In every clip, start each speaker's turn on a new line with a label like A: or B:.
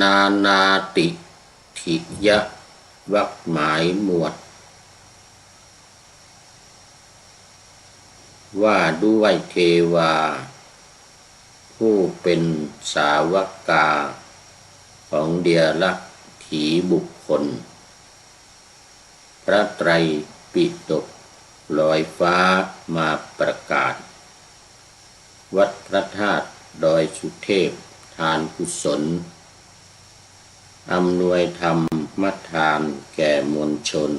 A: นานาติถิยะวรรคหมายหมวดว่าด้วยเทวาผู้เป็นสาวกาของเดียละถีบุคคลพระไตรปิฎกลอยฟ้ามาประกาศวัดพระธาตุดอยสุเทพทานกุศลอำนวยธรรมทานแก่มวลชน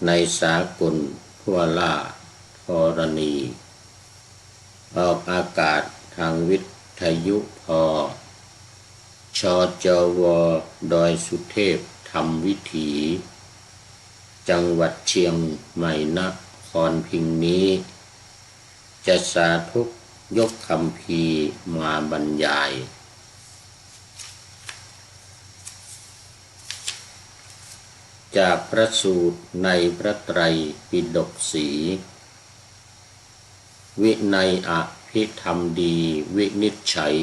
A: ในสากลทั่วล่าธรณีออกอากาศทางวิทยุพชจวดอยสุเทพธรรมวิถีจังหวัดเชียงใหม่นครพิงค์นี้จะสาธุยกคำพีร์มาบรรยายจากพระสูตรในพระไตรปิฎกสีวินัยอภิธรรมดีวินิจฉัย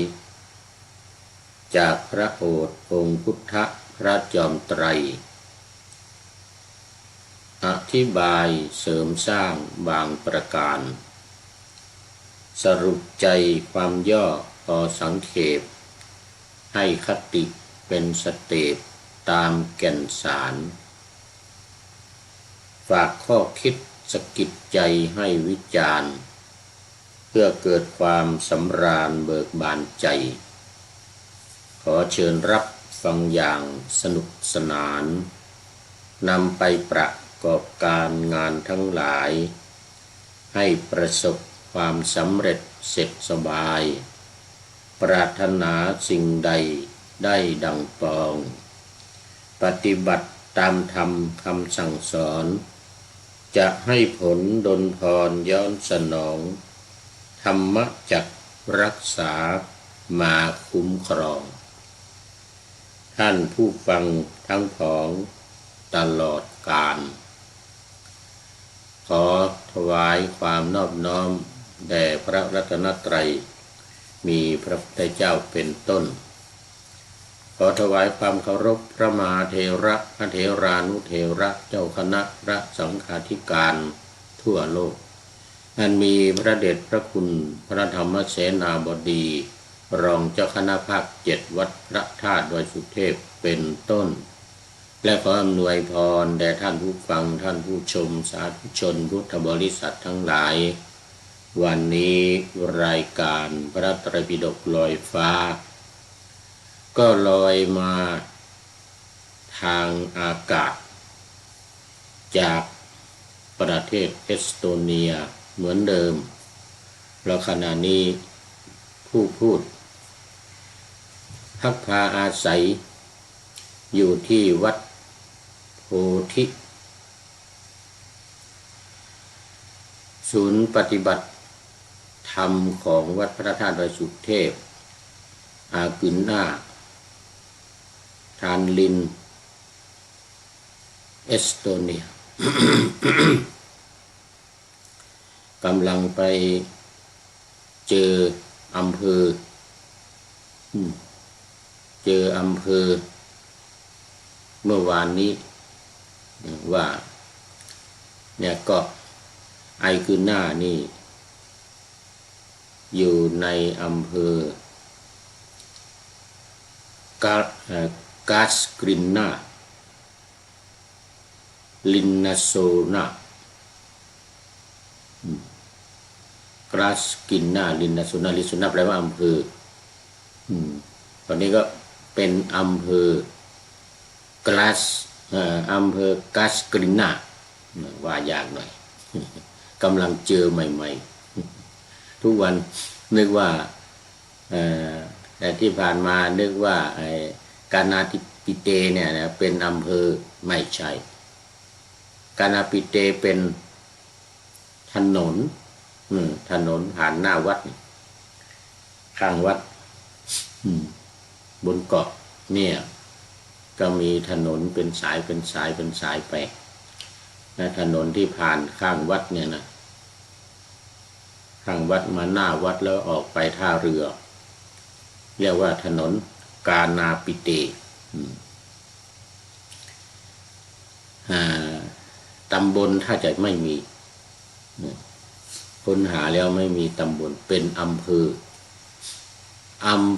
A: จากพระโอษฐ์องค์พุทธพระจอมไตรอธิบายเสริมสร้างบางประการสรุปใจความย่อพอสังเขปให้คติเป็นสเต็ปตามแก่นสารฝากข้อคิดสะกิดใจให้วิจารณ์เพื่อเกิดความสำราญเบิกบานใจขอเชิญรับฟังอย่างสนุกสนานนำไปประกอบการงานทั้งหลายให้ประสบความสำเร็จเสร็จสบายปรารถนาสิ่งใดได้ดังปองปฏิบัติตามธรรมคำสั่งสอนจะให้ผลดลพรย้อนสนองธรรมะจักรักษามาคุ้มครองท่านผู้ฟังทั้งผองตลอดกาลขอถวายความนอบน้อมแด่พระรัตนตรัยมีพระพุทธเจ้าเป็นต้นขอถวายความเคารพพระมหาเถระพระเถรานุเถระเจ้าคณะพระสังฆาธิการทั่วโลกอันมีพระเดชพระคุณพระธรรมเสนาบดีรองเจ้าคณะภาค7วัดพระธาตุดอยสุเทพเป็นต้นและขออำนวยพรแด่ท่านผู้ฟังท่านผู้ชมสาธุชนพุทธบริษัททั้งหลายวันนี้รายการพระไตรปิฎกลอยฟ้าก็ลอยมาทางอากาศจากประเทศเอสโตเนียเหมือนเดิมแล้วขณะนี้ผู้พูดพักพาอาศัยอยู่ที่วัดโพธิศูนย์ปฏิบัติธรรมของวัดพระธาตุดอยสุเทพอากุนนาทานลินเอสโตเนีย กำลังไปเจออำเภอเมื่อวานนี้ว่าเนี่ยก็ไอกุนนานี่อยู่ในอำเภอกาสกรินนาลินนาโซนากราสกินนาลินนาโซนาลินนาโซนาแปลว่าอำเภอตอนนี้ก็เป็นอำเภอกราสอำเภอกาสกรินนาว่ายากหน่อยกำลังเจอใหม่ๆทุกวันนึกว่าแต่ที่ผ่านมานึกว่ากานาปิเตเนี่ยเป็นอำเภอไม่ใช่กานาปิเตเป็นถนนผ่านหน้าวัดข้างวัดบนเกาะเนี่ยก็มีถนนเป็นสายไปนะถนนที่ผ่านข้างวัดเนี่ยนะข้างวัดมาหน้าวัดแล้วออกไปท่าเรือเรียกว่าถนน กานาปิเตตำบลถ้าจะไม่มีค้นหาแล้วไม่มีตำบลเป็นอำเ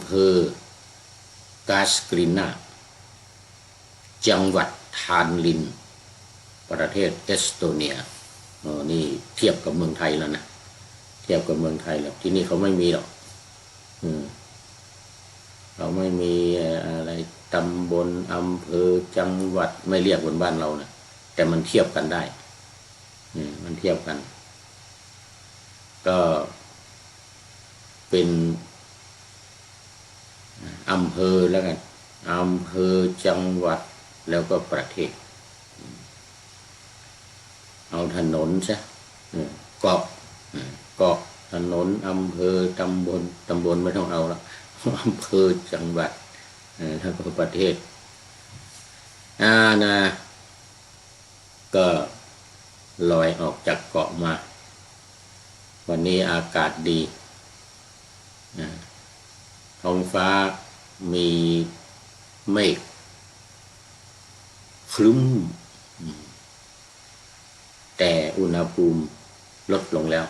A: ภอกาสกรินาจังหวัดทานลินประเทศเอสโตเนียนี่เทียบกับเมืองไทยแล้วนะเทียบกับเมืองไทยแล้วที่นี่เขาไม่มีหรอกเราไม่มีอะไรตำบลอำเภอจังหวัดไม่เรียกบนบ้านเรานะแต่มันเทียบกันได้มันเทียบกันก็เป็นอำเภอแล้วกันอำเภอจังหวัดแล้วก็ประเทศเอาถนนใช่เกาะถนนอำเภอตำบลไม่ต้องเอาละอำเภอจังหวัดแล้วก็ประเทศนะก็ลอยออกจากเกาะมาวันนี้อากาศดีท้องฟ้ามีเมฆครึ้มแต่อุณหภูมิลดลงแล้ว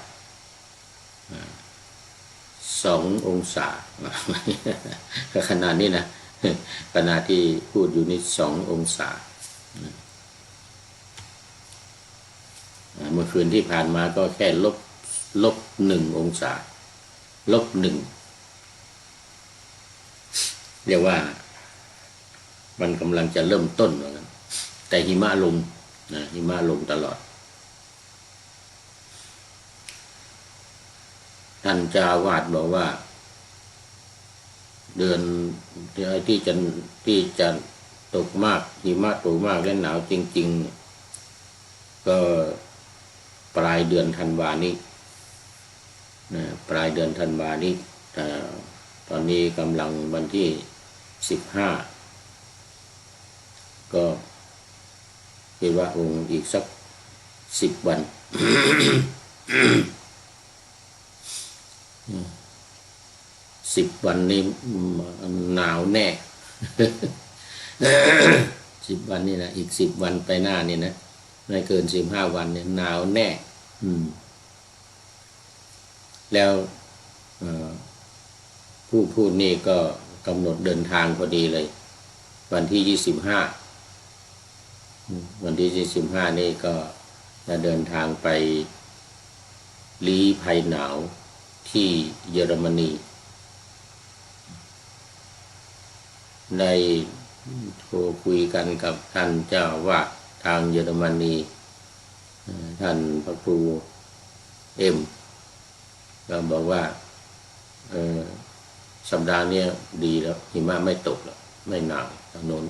A: 2 องศาขนาดนี้นะขณะที่พูดอยู่นี่2 องศาเมื่อคืนที่ผ่านมาก็แค่ลบ1 องศา-1เรียกว่ามันกำลังจะเริ่มต้นเหมือนกันแต่หิมะลงตลอดท่านเจ้าอาวาสบอกว่าเดือนที่จะตกมากหิมะตกมากและหนาวจริงๆก็ปลายเดือนธันวานี้ปลายเดือนธันวานี้ตอนนี้กำลังวันที่15ก็คิดว่าคงอีกสัก10 วัน10 วันนี้หนาวแน่10 วันนี่นะอีก10 วันไปหน้านี่นะไม่เกิน15 วันเนี่ยหนาวแน่แล้วผู้พูดนี่ก็กำหนดเดินทางพอดีเลยวันที่25นี่ก็จะเดินทางไปลี้ภัยหนาวที่เยอรมนีได้โทรคุยกันกับท่านเจ้าอาวาสทางเยอรมนีท่านพระครูเอ็มก็บอกว่าสัปดาห์นี้ดีแล้วหิมะไม่ตกแล้วไม่หนาวทางโน้น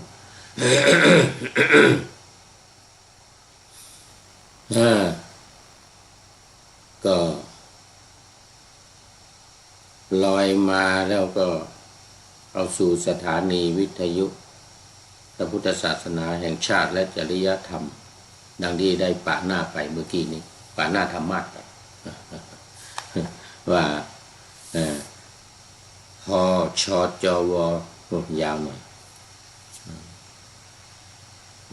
A: ก็ลอยมาแล้วก็เอาสู่สถานีวิทยุพระพุทธศาสนาแห่งชาติและจริยธรรมดังที่ได้ปะหน้าไปเมื่อกี้นี้ปะหน้าธรรมะว่าพอชจวยาวหน่อย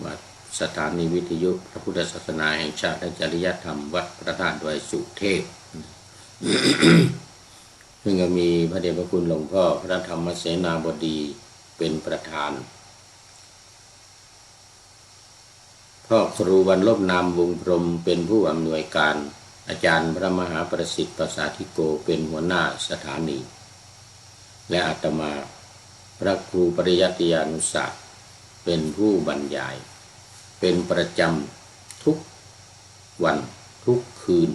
A: ว่าสถานีวิทยุพระพุทธศาสนาแห่งชาติและจริยธรรมวัดพระธาตุดอยสุเทพซึ่งก็มีพระเดชพระคุณหลวงพ่อพระธรรมเสนาบดีเป็นประธานพ่อครูวันลบนามวงพรหมเป็นผู้อำนวยการอาจารย์พระมหาประสิทธิ์ประสาธิโกเป็นหัวหน้าสถานีและอาตมาพระครูปริยัติยานุศาสตร์เป็นผู้บรรยายเป็นประจำทุกวันทุกคืน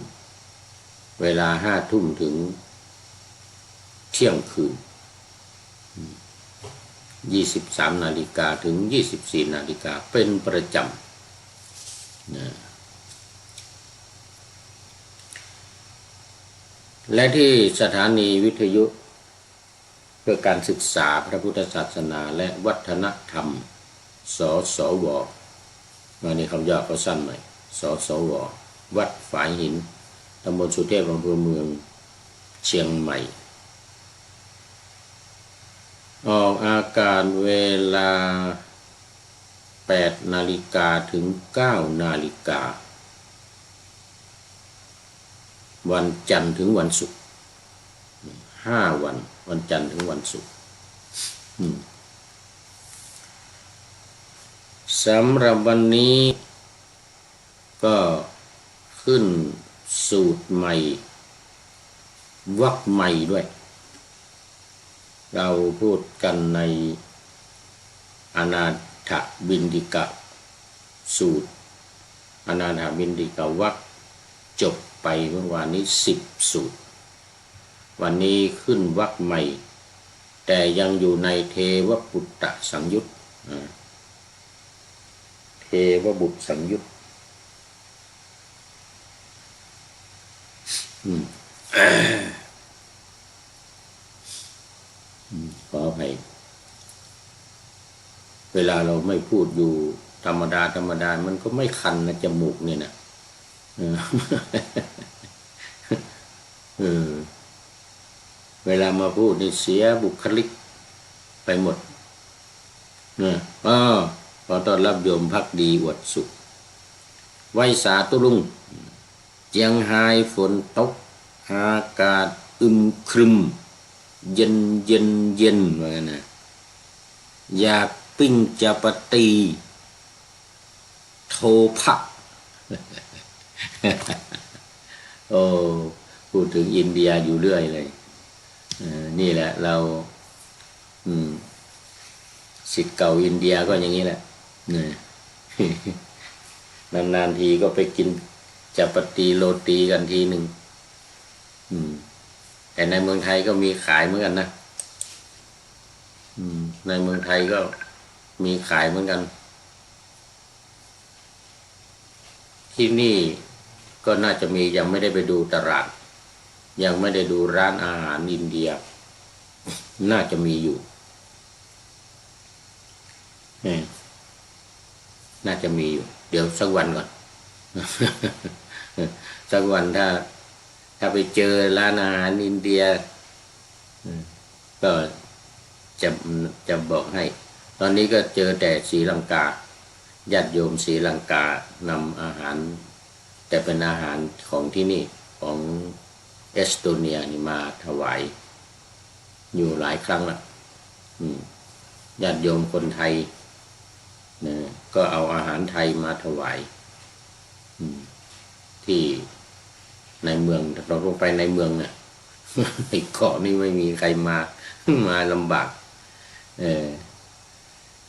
A: เวลา5 ทุ่มถึงเที่ยงคืน23 นาฬิกาถึง24 นาฬิกาเป็นประจำและที่สถานีวิทยุเพื่อการศึกษาพระพุทธศาสนาและวัฒนธรรมสสวอันนี้คำย่อเขาสั้นหน่อยสสววัดฝายหินตำบลสุเทพอำเภอเมืองเชียงใหม่ ออกอากาศเวลา8 นาฬิกาถึง 9 นาฬิกาวันจันทร์ถึงวันศุกร์5 วันวันจันทร์ถึงวันศุกร์สำหรับวันนี้ก็ขึ้นสูตรใหม่วรรคใหม่ด้วยเราพูดกันในอนาถบิณฑิกะสูตรอนาถบิณฑิกวรรคจบไปเมื่อวานนี้10 สูตรวันนี้ขึ้นวรรคใหม่แต่ยังอยู่ในเทวปุตตสังยุตเทวบุตรสังยุตขออภัยเวลาเราไม่พูดอยู่ธรรมดามันก็ไม่คันนะจมูกเนี่ยนะเวลามาพูดนี่เสียบุคลิกไปหมดขอต้อนรับโยมภักดีอวดสุขไว้สาตุลุงเจียงไฮ้ฝนตกอากาศอึมครึมเย็นว่างั้นนะอยากปิ้งจัปาตีโทพะโอ้พูดถึงอินเดียอยู่เรื่อยเลยนี่แหละเราศิษย์เก่าอินเดียก็อย่างนี้แหละนานๆทีก็ไปกินจัปาตีโรตีกันทีหนึ่งแต่ในเมืองไทยก็มีขายเหมือนกันนะในเมืองไทยก็มีขายเหมือนกันที่นี่ก็น่าจะมียังไม่ได้ไปดูตลาดยังไม่ได้ดูร้านอาหารอินเดียน่าจะมีอยู่น่าจะมีอยู่เดี๋ยวสักวันก่อนสักวันถ้าไปเจอร้านอาหารอินเดียก็จะบอกให้ตอนนี้ก็เจอแต่ศรีลังกาญาติโยมศรีลังกานำอาหารแต่เป็นอาหารของที่นี่ของเอสโตเนียนี่มาถวายอยู่หลายครั้งละญาติโยมคนไทยก็เอาอาหารไทยมาถวายที่ในเมืองเราลงไปในเมืองเนี่ยในเกาะนี่ไม่มีใครมาลำบาก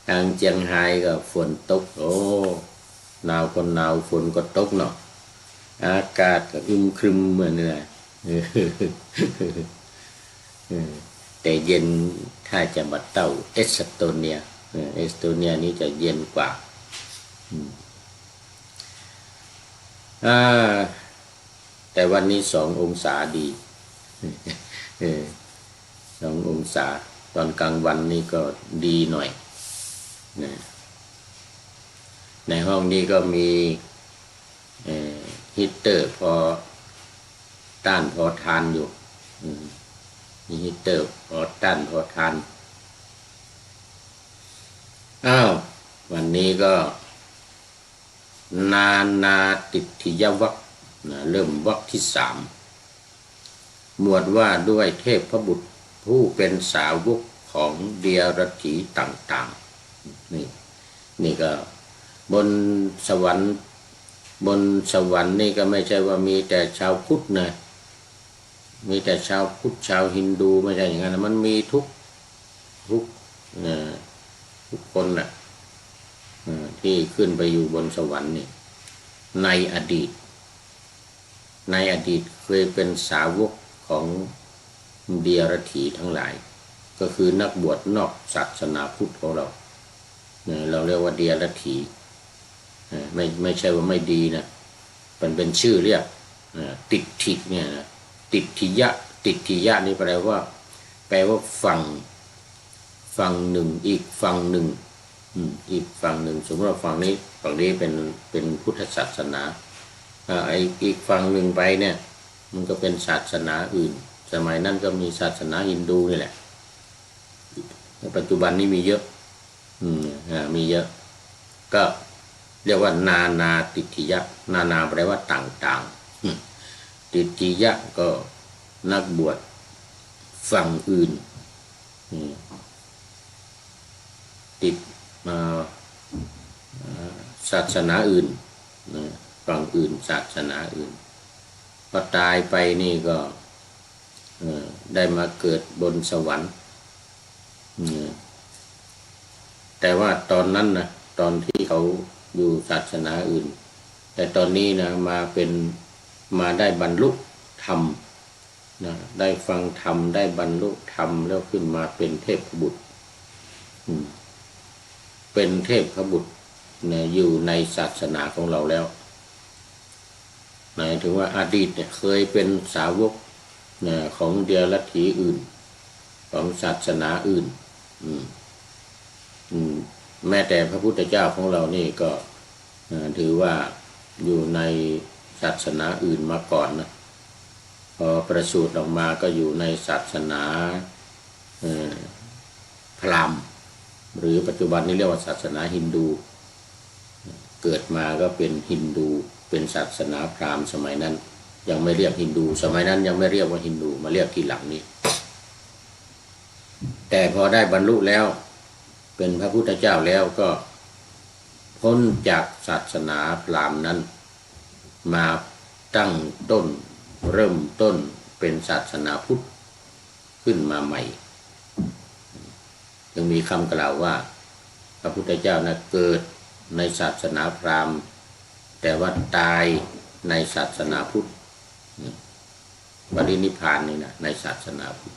A: ทางเจียงไฮ้ก็ฝนตกโอ้หนาวก็หนาวฝนก็ตกเนาะอากาศก็อึมครึมเหมือนนี่แหละแต่เย็นถ้าจะมาเต้าเอสโตเนียนี่จะเย็นกว่าแต่วันนี้2 องศาดี2 องศาตอนกลางวันนี่ก็ดีหน่อยในห้องนี้ก็มีฮีตเตอร์พอต้านพอทานอยู่มีฮีตเตอร์พอต้านพอทานวันนี้ก็นาติทิยวรรคเริ่มวรรคที่ 3หมวดว่าด้วยเทพบุตรผู้เป็นสาวกของเดียรถีต่างๆนี่ก็บนสวรรค์นี่ก็ไม่ใช่ว่ามีแต่ชาวพุทธนะมีแต่ชาวพุทธชาวฮินดูไม่ใช่อย่างนั้นมันมีทุกคนน่ะที่ขึ้นไปอยู่บนสวรรค์นี่ในอดีตเคยเป็นสาวกของเดียรถีทั้งหลายก็คือนักบวชนอกศาสนาพุทธของเราเรียกว่าเดียรถีไม่ใช่ว่าไม่ดีนะเป็นชื่อเรียกติฏฐิเนี่ยนะติฏฐิยะนี่แปลว่าฝั่งหนึ่งอีกฝั่งหนึ่งสมมติว่าฝั่งนี้เป็นพุทธศาสนาอีกฝั่งหนึ่งไปเนี่ยมันก็เป็นศาสนาอื่นสมัยนั้นก็มีศาสนาฮินดูนี่แหละ ปัจจุบันนี้มีเยอะมีเยอะก็เรียกว่านานาติถิยะนานาแปลว่าต่างๆติถิยะก็นักบวชฝั่งอื่นติดศาสนาอื่นฝั่งอื่นศาสนาอื่นพอตายไปนี่ก็ได้มาเกิดบนสวรรค์แต่ว่าตอนนั้นนะตอนที่เขาอยู่ศาสนาอื่นแต่ตอนนี้นะมาได้บรรลุธรรมนะได้ฟังธรรมได้บรรลุธรรมแล้วขึ้นมาเป็นเทพบุตรเป็นเทพบุตรนะอยู่ในศาสนาของเราแล้วหมายถึงว่าอดีตเนี่ยเคยเป็นสาวกนะของเดียรลัทธิอื่นของศาสนาอื่นแม้แต่พระพุทธเจ้าของเรานี่ก็ถือว่าอยู่ในศาสนาอื่นมาก่อนนะพอประสูติออกมาก็อยู่ในศาสนาพราหมณ์หรือปัจจุบันนี้เรียกว่าศาสนาฮินดูเกิดมาก็เป็นฮินดูเป็นศาสนาพราหมณ์สมัยนั้นยังไม่เรียกฮินดูสมัยนั้นยังไม่เรียกว่าฮินดูมาเรียกทีหลังนี้แต่พอได้บรรลุแล้วเป็นพระพุทธเจ้าแล้วก็พ้นจากศาสนาพราหมณ์นั้นมาตั้งต้นเริ่มต้นเป็นศาสนาพุทธขึ้นมาใหม่จึงมีคำกล่าวว่าพระพุทธเจ้านะเกิดในศาสนาพราหมณ์แต่ว่าตายในศาสนาพุทธปรินิพพานนี่นะในศาสนาพุทธ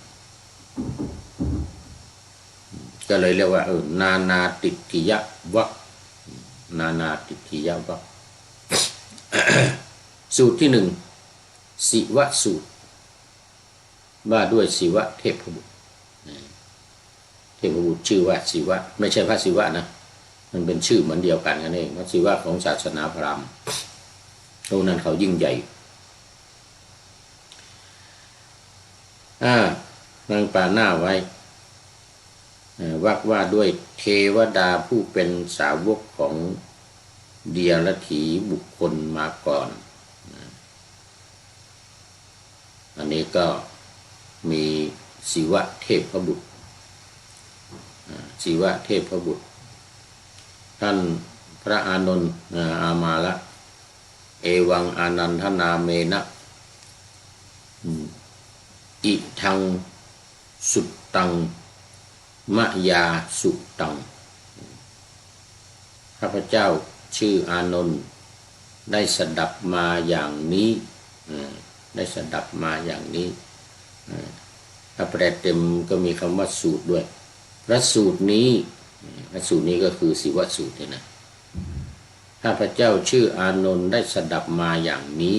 A: ก็เลยเรียกว่านานาติถิยะวะนานาติถิยะวะ สูตรที่หนึ่งศิวะสูตรว่าด้วยศิวะเทพบุตรเทพบุตรชื่อว่าศิวะไม่ใช่พระศิวะนะมันเป็นชื่อเหมือนเดียวกันนั่นเองพระศิวะของศาสนาพราหมณ์ตรงนั้นเขายิ่งใหญ่นางปาหน้าไว้ว่าด้วยเทวดาผู้เป็นสาวกของเดียรถีบุคคลมาก่อนอันนี้ก็มีศิวะเทพบุตรศิวะเทพบุตรท่านพระอานนท์อามาละเอวังอานันทนาเมนะอิทังสุตตังมะยาสุตังข้าพเจ้าชื่ออานนท์ได้สดับมาอย่างนี้ได้สดับมาอย่างนี้ถ้าแปลเต็มก็มีคำว่าสูตรด้วยพระสูตรนี้ก็คือศิวสูตรนะข้าพเจ้าชื่ออานนท์ได้สดับมาอย่างนี้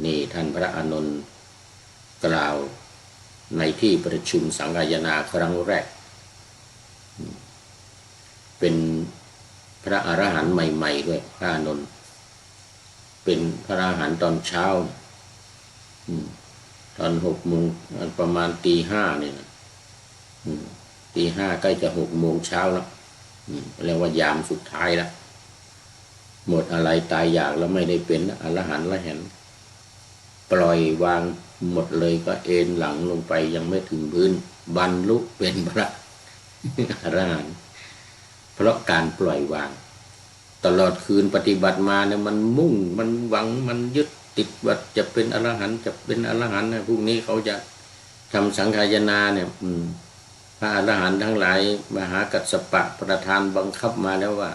A: นี่ท่านพระอานนท์กล่าวในที่ประชุมสังฆายนาครั้งแรกเป็นพระอรหันต์ใหม่ๆด้วยพระอานนท์เป็นพระอรหันต์ตอนเช้าตอน6 โมงประมาณตี 5เนี่ยนะตี 5ใกล้จะ6 โมงเช้าแล้วเรียกว่ายามสุดท้ายแล้วหมดอะไรตายอยากแล้วไม่ได้เป็นอรหันต์ละเห็นปล่อยวางหมดเลยก็เอนหลังลงไปยังไม่ถึงพื้นบรรลุเป็นพระอรหันต์เพราะการปล่อยวางตลอดคืนปฏิบัติมาเนี่ยมันมุ่งมันหวังมันยึดติดว่าจะเป็นอรหันต์จะเป็นอรหันต์นะพรุ่งนี้เขาจะทำสังฆายนาเนี่ยพระอรหันต์ทั้งหลายมหากัสสปะประธานบังคับมาแล้วว่า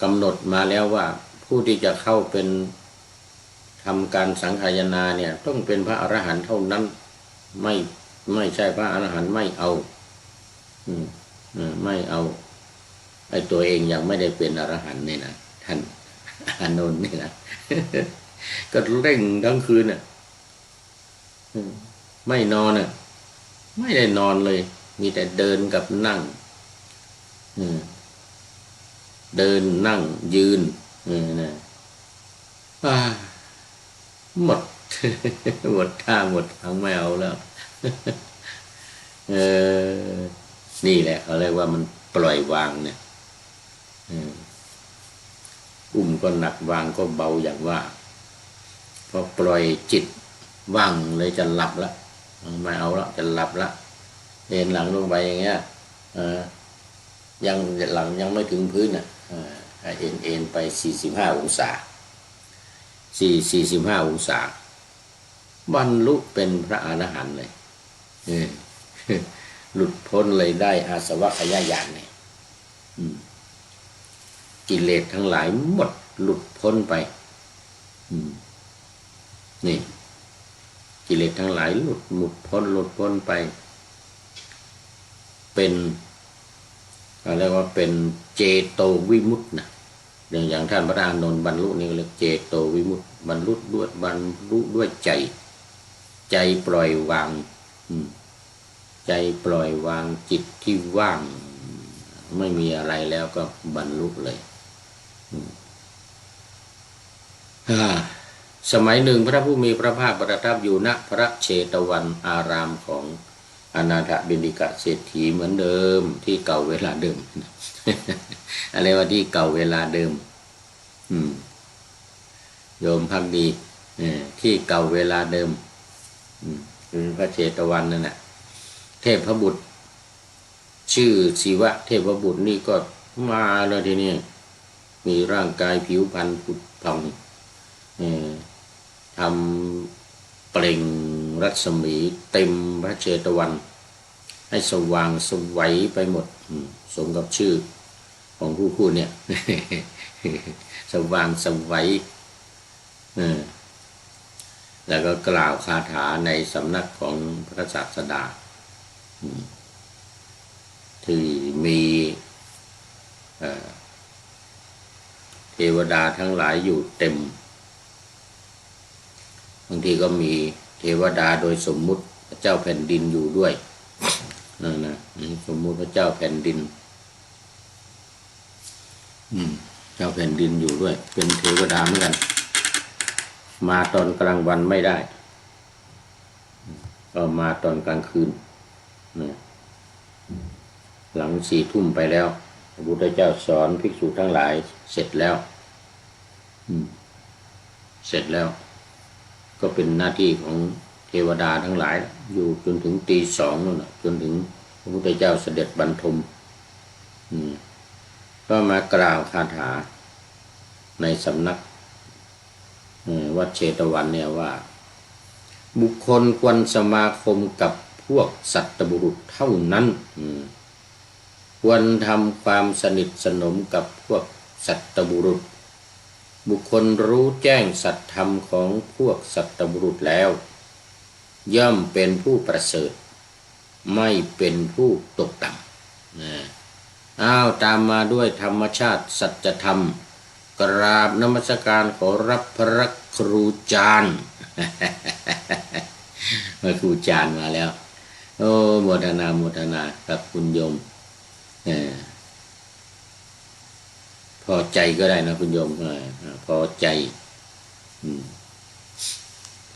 A: กำหนดมาแล้วว่าผู้ที่จะเข้าเป็นทำการสังฆายนาเนี่ยต้องเป็นพระอรหันต์เท่านั้นไม่ใช่พระอรหันต์ไม่เอาไม่เอาไอ้ตัวเองยังไม่ได้เป็นอรหันต์นี่นะท่านอานนท์นี่นะก็เร่งทั้งคืนไม่นอนไม่ได้นอนเลยมีแต่เดินกับนั่งเดินนั่งยืนนะหมดหมดท่าหมดทางไม่เอาแล้ว นี่แหละเขาเรียกว่ามันปล่อยวางเนี่ยอุ้มก็หนักวางก็เบาอย่างว่าพอปล่อยจิตว่างเลยจะหลับละไม่เอาละจะหลับละเอ็นหลังลงไปอย่างเงี้ยยังหลังยังไม่ถึงพื้นอ่ะเอ็นไป45 องศา45 องศาบรรลุเป็นพระอรหันต์เลยหลุดพ้นเลยได้อาสวะขยายานเนี่ยกิเลสทั้งหลายหมดหลุดพ้นไปนี่กิเลสทั้งหลายหลุดพ้นไปเป็นอะไรว่าเป็นเจโตวิมุตตินะอย่างท่านพระอานนท์บรรลุนี่เรียกเจโตวิมุตติบรรลุด้วยใจปล่อยวางใจปล่อยวางจิตที่ว่างไม่มีอะไรแล้วก็บรรลุเลยสมัยหนึ่งพระผู้มีพระภาคประทับอยู่ณพระเชตวันอารามของอนาถบิณฑิกะเศรษฐีเหมือนเดิมที่เก่าเวลาเดิม อะไรว่าที่เก่าเวลาเดิมโยมพักดีที่เก่าเวลาเดิมคือพระเชตวันนั่นแหละเทพบุตรชื่อศิวะเทพบุตรนี่ก็มาแล้วทีนี้มีร่างกายผิวพรรณผุดผ่องทำเปล่งรัศมีเต็มพระเชตวันให้สว่างสวัยไปหมดสมกับชื่อของผู้เนี่ย สว่างสวัยแล้วก็กล่าวคาถาในสำนักของพระศาสดาที่มีเทวดาทั้งหลายอยู่เต็มบางทีก็มีเทวดาโดยสมมุติพระเจ้าแผ่นดินอยู่ด้วยนั่นนะสมมุติพระเจ้าแผ่นดินเจ้าแผ่นดินอยู่ด้วยเป็นเทวดาเหมือนกันมาตอนกลางวันไม่ได้ก็มาตอนกลางคืนหลัง4 ทุ่มไปแล้วพระพุทธเจ้าสอนภิกษุทั้งหลายเสร็จแล้วก็เป็นหน้าที่ของเทวดาทั้งหลายอยู่จนถึงตี 2นั่นจนถึงพระพุทธเจ้าเสด็จบรรทมก็มากล่าวคาถาในสำนักวัดเชตวันเนี่ยว่าบุคคลควรสมาคมกับพวกสัตบุรุษเท่านั้นควรทำความสนิทสนมกับพวกสัตบุรุษบุคคลรู้แจ้งสัตธรรมของพวกสัตบุรุษแล้วย่อมเป็นผู้ประเสริฐไม่เป็นผู้ตกต่ำตามมาด้วยธรรมชาติสัจธรรมกราบนมัสการขอรับพระครูจารย์พระครูจารย์มาแล้วโอ้โมทนากับคุณโยมพอใจก็ได้นะคุณโยมพอใจ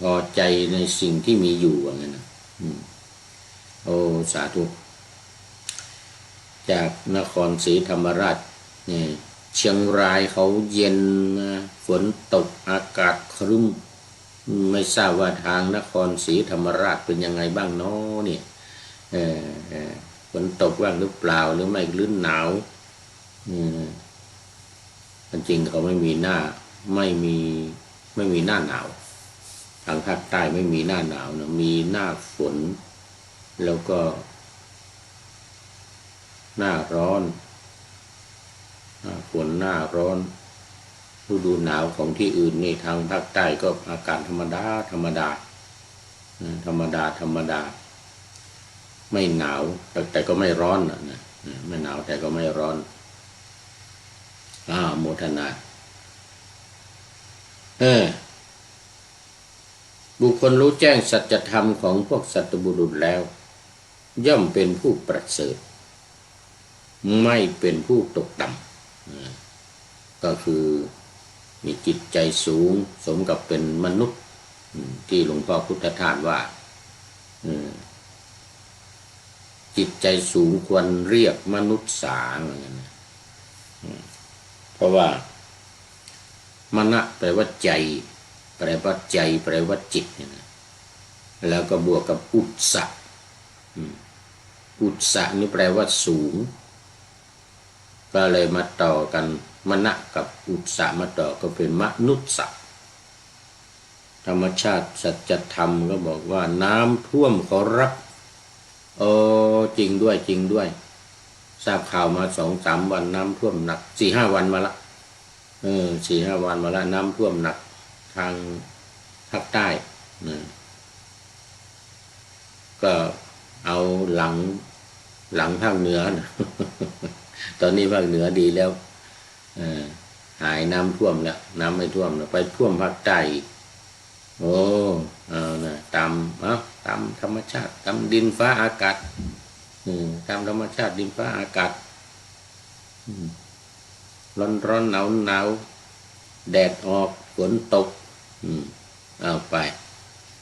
A: พอใจในสิ่งที่มีอยู่ว่างั้นนะโอ้สาธุจากนครศรีธรรมราชเชียงรายเขาเย็นฝนตกอากาศครึ้มไม่ทราบว่าทางนครศรีธรรมราชเป็นยังไงบ้างเนาะเนี่ยฝนตกบ้างหรือเปล่าหรือไม่หรือหนาวจริงเขาไม่มีหน้าไม่มีหน้าหนาวทางภาคใต้ไม่มีหน้าหนาวนะมีหน้าฝนแล้วก็หน้าร้อนฝนหน้าร้อนฤดูหนาวของที่อื่นนี่ทางภาคใต้ก็อากาศธรรมดาไม่หนาวแต่ก็ไม่ร้อนนะไม่หนาวแต่ก็ไม่ร้อนโมทนาบุคคลรู้แจ้งสัจธรรมของพวกสัตบุรุษแล้วย่อมเป็นผู้ประเสริฐไม่เป็นผู้ตกต่ำก็คือมีจิตใจสูงสมกับเป็นมนุษย์ที่หลวงพ่อพุทธทาสว่า จิตใจสูงควรเรียกมนุษย์สาเหมือนกันนะเพราะว่ามณะแปลว่าใจแปลว่าใจแปลว่าจิตเนี่ยนะแล้วก็บวกกับอุตสะอุตสะนี่แปลว่าสูงก็เลยมาต่อกันมณะกับอุตสะมาต่อก็เป็นมนุษย์สะธรรมชาติสัจธรรมก็บอกว่าน้ำท่วมขอรับจริงด้วยจริงด้วยทราบข่าวมา2-3 วันน้ำท่วมหนัก4-5 วันมาละ4-5 วันมาละน้ำท่วมหนักทางภาคใต้ก็เอาหลังภาคเหนือนะตอนนี้ภาคเหนือดีแล้วหายน้ำท่วมแล้วน้ำไม่ท่วมแล้วไปท่วมภาคใต้เอานะตามธรรมชาติตามดินฟ้าอากาศตามธรรมชาติดินฟ้าอากาศร้อนหนาวแดดออกฝนตกเอาไป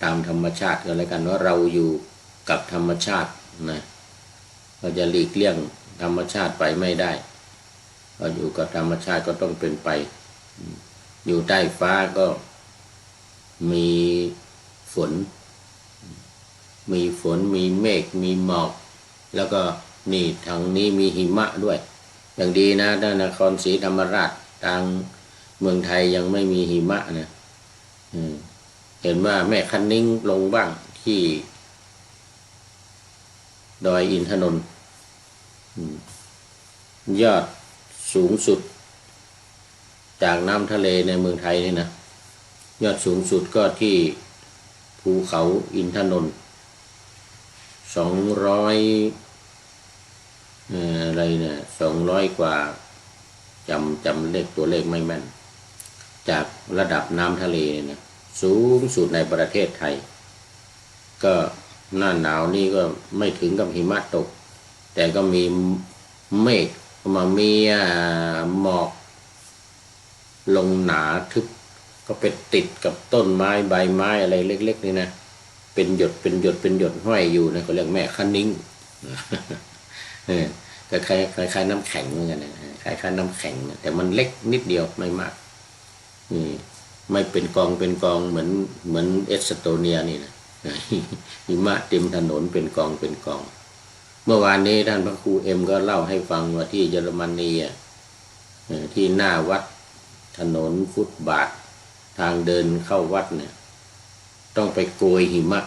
A: ตามธรรมชาติก็แล้วกันว่าเราอยู่กับธรรมชาตินะเราจะหลีกเลี่ยงธรรมชาติไปไม่ได้เราอยู่กับธรรมชาติก็ต้องเป็นไปอยู่ใต้ฟ้าก็มีฝนมีเมฆมีหมอกแล้วก็นี่ทางนี้มีหิมะด้วยอย่างดีนะด้านนครศรีธรรมราชทางเมืองไทยยังไม่มีหิมะนะเห็นว่าแม่คันนิ้งลงบ้างที่ดอยอินทนนท์ยอดสูงสุดจากน้ำทะเลในเมืองไทยนี่นะยอดสูงสุดก็ที่ภูเขาอินทนนท์200อะไรเนี่ย200 กว่าจำเลขตัวเลขไม่แม่นจากระดับน้ำทะเลเนี่ยสูงสุดในประเทศไทยก็หน้าหนาวนี่ก็ไม่ถึงกับหิมะตกแต่ก็มีเมฆมามีหมอกลงหนาทึบก็ไปติดกับต้นไม้ใบไม้อะไรเล็กๆนี่นะเป็นหยดห้อยอยู่นะเขาเรียกแม่คะนิ้งก็คล้ายน้ำแข็งเหมือนกันนะคล้ายน้ำแข็งแต่มันเล็กนิดเดียวไม่มากไม่เป็นกองเหมือนเอสโตเนียนี่นะหิมะเต็มถนนเป็นกองเมื่อวานนี้ท่านพระครูเอ็มก็เล่าให้ฟังว่าที่เยอรมนีที่หน้าวัดถนนฟุตบาททางเดินเข้าวัดเนี่ยต้องไปโกยหิมะ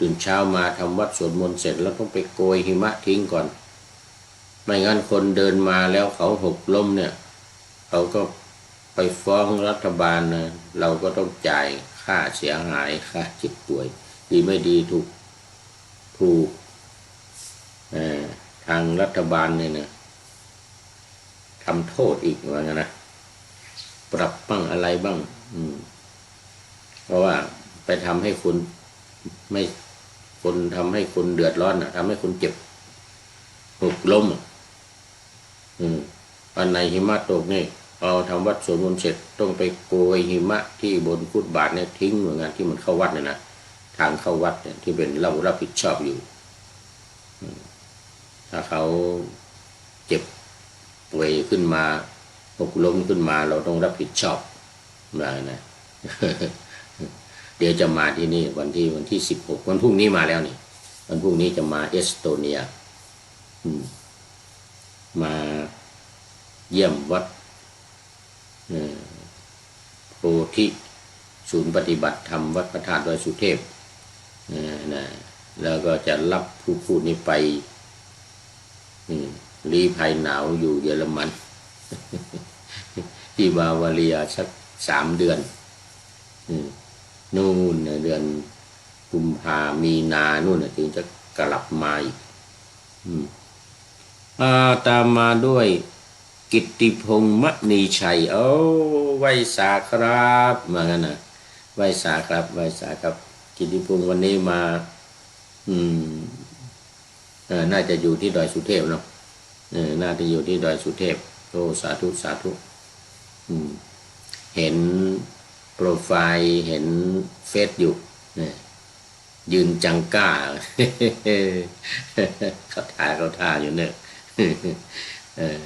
A: ตื่นเช้ามาทำวัดสวดมนต์เสร็จแล้วต้องไปโกยหิมะทิ้งก่อนไม่งั้นคนเดินมาแล้วเขาหกล้มเนี่ยเขาก็ไปฟ้องรัฐบาลนะเราก็ต้องจ่ายค่าเสียหายค่าเจ็บป่วยดีไม่ดีถูกทางรัฐบาลเนี่ยนะทำโทษอีกว่างั้นนะปรับบ้างอะไรบ้างเพราะว่าไปทำให้คนทำให้คนเดือดร้อนทำให้คนเจ็บหกล้มวันไหนหิมะตกนี่เอาทำวัดสวดมนต์เสร็จต้องไปโกยหิมะที่บนฟุตบาทเนี่ยทิ้งเหมือนกันที่มันเข้าวัดเนี่ยนะทางเข้าวัดเนี่ยที่เป็นเรารับผิดชอบอยู่ถ้าเขาเจ็บป่วยขึ้นมาหกล้มขึ้นมาเราต้องรับผิดชอบนะเดี๋ยวจะมาที่นี่วันที่16วันพรุ่งนี้มาแล้วนี่วันพรุ่งนี้จะมาเอสโตเนียมาเยี่ยมวัดโพธิศูนย์ปฏิบัติธรรมวัดพระธาตุดอยสุเทพนะแล้วก็จะรับผู้พูดนี้ไปลี้ภัยหนาวอยู่เยอรมันที่บาวาเรียสัก3 เดือนนู่นเดือนกุมภามีนานู่นถึงจะกลับมาอีกตามมาด้วยกิตติพงษ์มณีชัยไว้สาครับมางั้นนะไว้สาครับกิตติพงษ์วันนี้มาน่าจะอยู่ที่ดอยสุเทพเนาะน่าจะอยู่ที่ดอยสุเทพสาธุเห็นโปรไฟล์เห็นเฟซอยู่ ยืนจังก้า เขาท่าอยู่เนี่ยเออ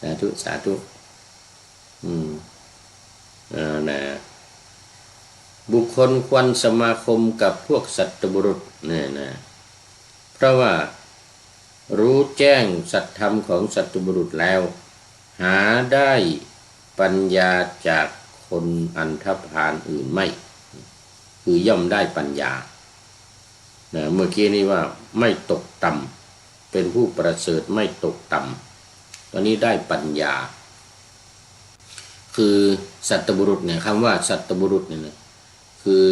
A: สาธุสาธุอืมนะบุคคลควรสมาคมกับพวกสัตบุรุษเนี่ยนะเพราะว่ารู้แจ้งสัจธรรมของสัตบุรุษแล้วหาได้ปัญญาจากคนอันธพาลอื่นไม่คือย่อมได้ปัญญานะเมื่อกี้นี้ว่าไม่ตกต่ำเป็นผู้ประเสริฐไม่ตกต่ำตอนนี้ได้ปัญญาคือสัตบุรุษเนี่ยคำว่าสัตบุรุษเนี่ยนะคือ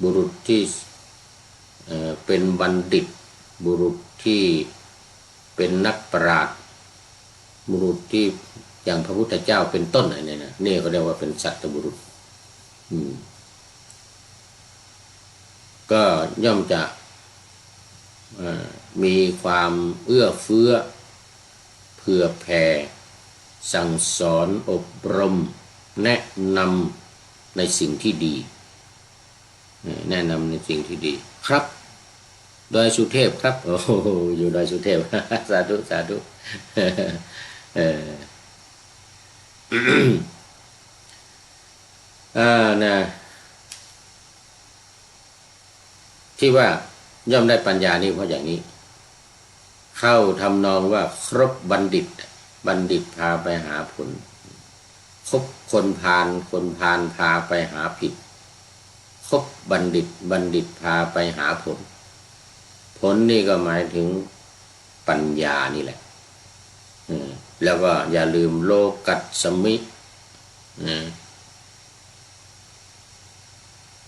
A: บุรุษที่เป็นบัณฑิตบุรุษที่เป็นนักปราชญ์บุรุษที่อย่างพระพุทธเจ้าเป็นต้นอะไรเนี่ยนะนี่ก็เรียกว่าเป็นสัตบุรุษก็ย่อมจะมีความเอื้อเฟื้อเผื่อแผ่สั่งสอนอบรมแนะนำในสิ่งที่ดีแนะนำในสิ่งที่ดีครับดอยสุเทพครับโอ้โหอยู่ดอยสุเทพ สาธุสาธุนะที่ว่าย่อมได้ปัญญานี่เพราะอย่างนี้เข้าทำนองว่าครบบัณฑิตบัณฑิตพาไปหาผลคบคนพาลพาไปหาผิดคบบัณฑิตบัณฑิตพาไปหาผลผลนี่ก็หมายถึงปัญญานี่แหละแล้วก็อย่าลืมโลกัสสมิ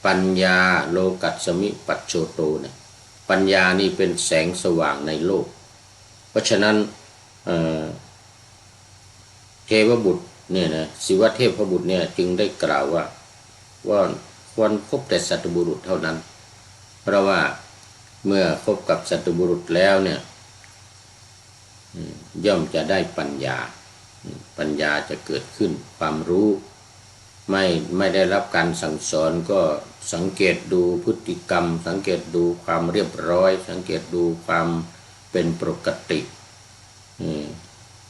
A: ปัญญาโลกัสสมิปัจโชโตเนี่ยปัญญานี่เป็นแสงสว่างในโลกเพราะฉะนั้นเทวบุตรเนี่ยนะศิวะเทพบุตรเนี่ยจึงได้กล่าวว่าควรคบแต่สัตบุรุษเท่านั้นเพราะว่าเมื่อคบกับสัตบุรุษแล้วเนี่ยย่อมจะได้ปัญญาปัญญาจะเกิดขึ้นความรู้ไม่ได้รับการสั่งสอนก็สังเกตดูพฤติกรรมสังเกตดูความเรียบร้อยสังเกตดูความเป็นปกติ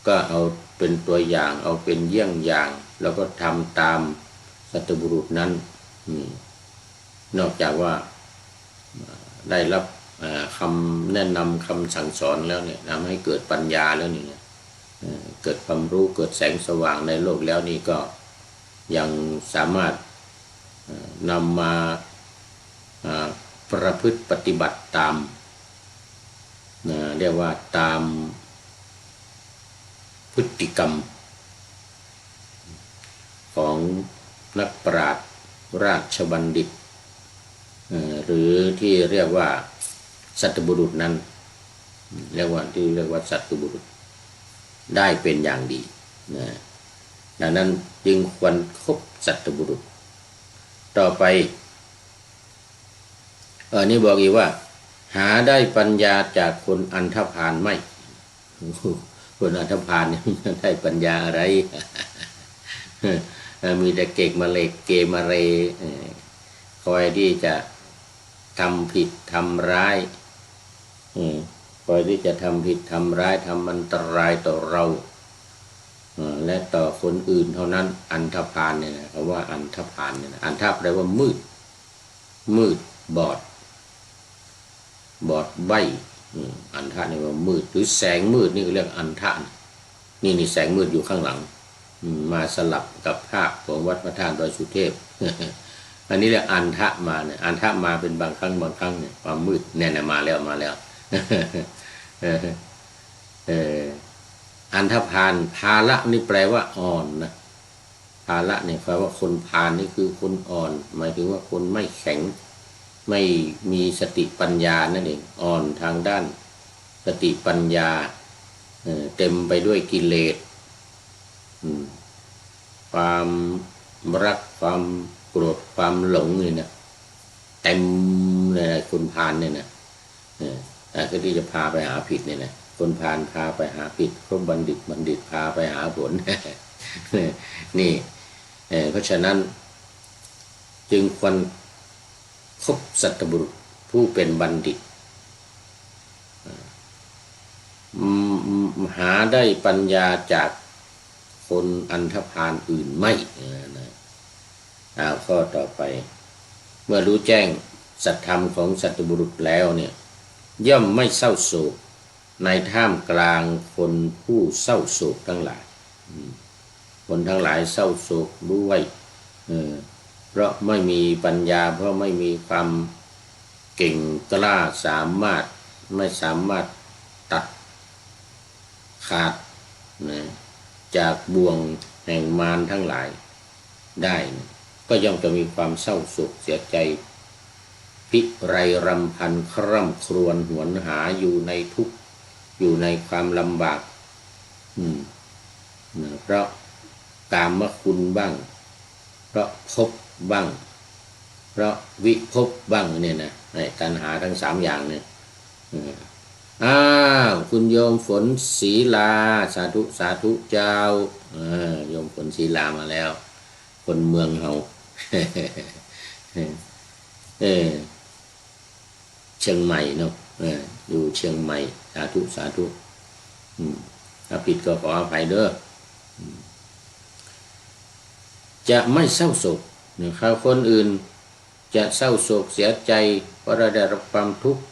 A: ก็เอาเป็นตัวอย่างเอาเป็นเยี่ยงอย่างแล้วก็ทำตามสัตบุรุษนั้นนอกจากว่าได้รับคำแนะนำคำสั่งสอนแล้วเนี่ยทำให้เกิดปัญญาแล้วนี่เกิดความรู้เกิดแสงสว่างในโลกแล้วนี่ก็ยังสามารถนำมาประพฤติปฏิบัติตามเรียกว่าตามพฤติกรรมของนักปราชญ์ราชบัณฑิตหรือที่เรียกว่าสัตบุรุษนั้นเรียกว่าสัตบุรุษได้เป็นอย่างดีดังนั้นจึงควรคบสัตบุรุษต่อไปนี่บอกอีกว่าหาได้ปัญญาจากคนอันธพาลไม่คนอันธพาลเนี่ยได้ปัญญาอะไรมีแต่เกกมาเลกเกมาเรคอยที่จะทำผิดทำร้ายคอยที่จะทำผิดทำร้ายทำอันตรายต่อเราและต่อคนอื่นเท่านั้นอันธพาลเนี่ยนะคำว่าอันธพาลเนี่ยนะอันธแปลว่ามืดบอดใบอันธะนี่ว่ามืดหรือแสงมืดนี่ก็เรียกอันธะนี่แสงมืดอยู่ข้างหลังมาสลับกับภาพของวัดพระธาตุดอยสุเทพ อันนี้เรียกอันธะมาเนี่ยอันธะมาเป็นบางครั้งเนี่ยความมืดแน่ๆมาแล้วอันธพาลภาละนี่แปลว่าอ่อนนะภาละเนี่ยแปลว่าคนพาลนี่คือคนอ่อนหมายถึงว่าคนไม่แข็งไม่มีสติปัญญานั่นเองอ่อนทางด้านสติปัญญาเต็มไปด้วยกิเลสความรักความโกรธความหลงนี่นะเต็มเลยคนพาลเนี่ยนะก็ที่จะพาไปหาผิดเนี่ยนะคนพาลพาไปหาผิดคบบัณฑิตพาไปหาผล นี่เพราะฉะนั้นจึงควรคบสัตบุรุษ ผู้เป็นบัณฑิตหาได้ปัญญาจากคนอันธพาลอื่นไม่ข้อต่อไปเมื่อรู้แจ้งสัจธรรมของสัตบุรุษแล้วเนี่ยย่อมไม่เศร้าโศกในท่ามกลางคนผู้เศร้าโศกทั้งหลายคนทั้งหลายเศร้าโศกด้วยเพราะไม่มีปัญญาเพราะไม่มีความเก่งกล้าไม่สามารถตัดขาดจากบ่วงแห่งมารทั้งหลายได้ก็ย่อมจะมีความเศร้าโศกเสียใจพิไรรำพันคร่ำครวญหวนหาอยู่ในทุกข์อยู่ในความลำบากเพราะกามคุณบ้างเพราะภพบ้างเพราะวิภพบ้างเนี่ยนะตัณหาทั้ง3อย่างเนี่ยคุณโยมฝนศรีลาสาธุสาธุเจ้าโยมฝนศรีลามาแล้วคนเมืองเฮาเชียงใหม่เนาะอยู่เชียงใหม่สาธุสาธุถ้าผิดก็ขออภัยเด้อจะไม่เศร้าโศกนะครับคนอื่นจะเศร้าโศกเสียใจเพราะได้รับความทุกข์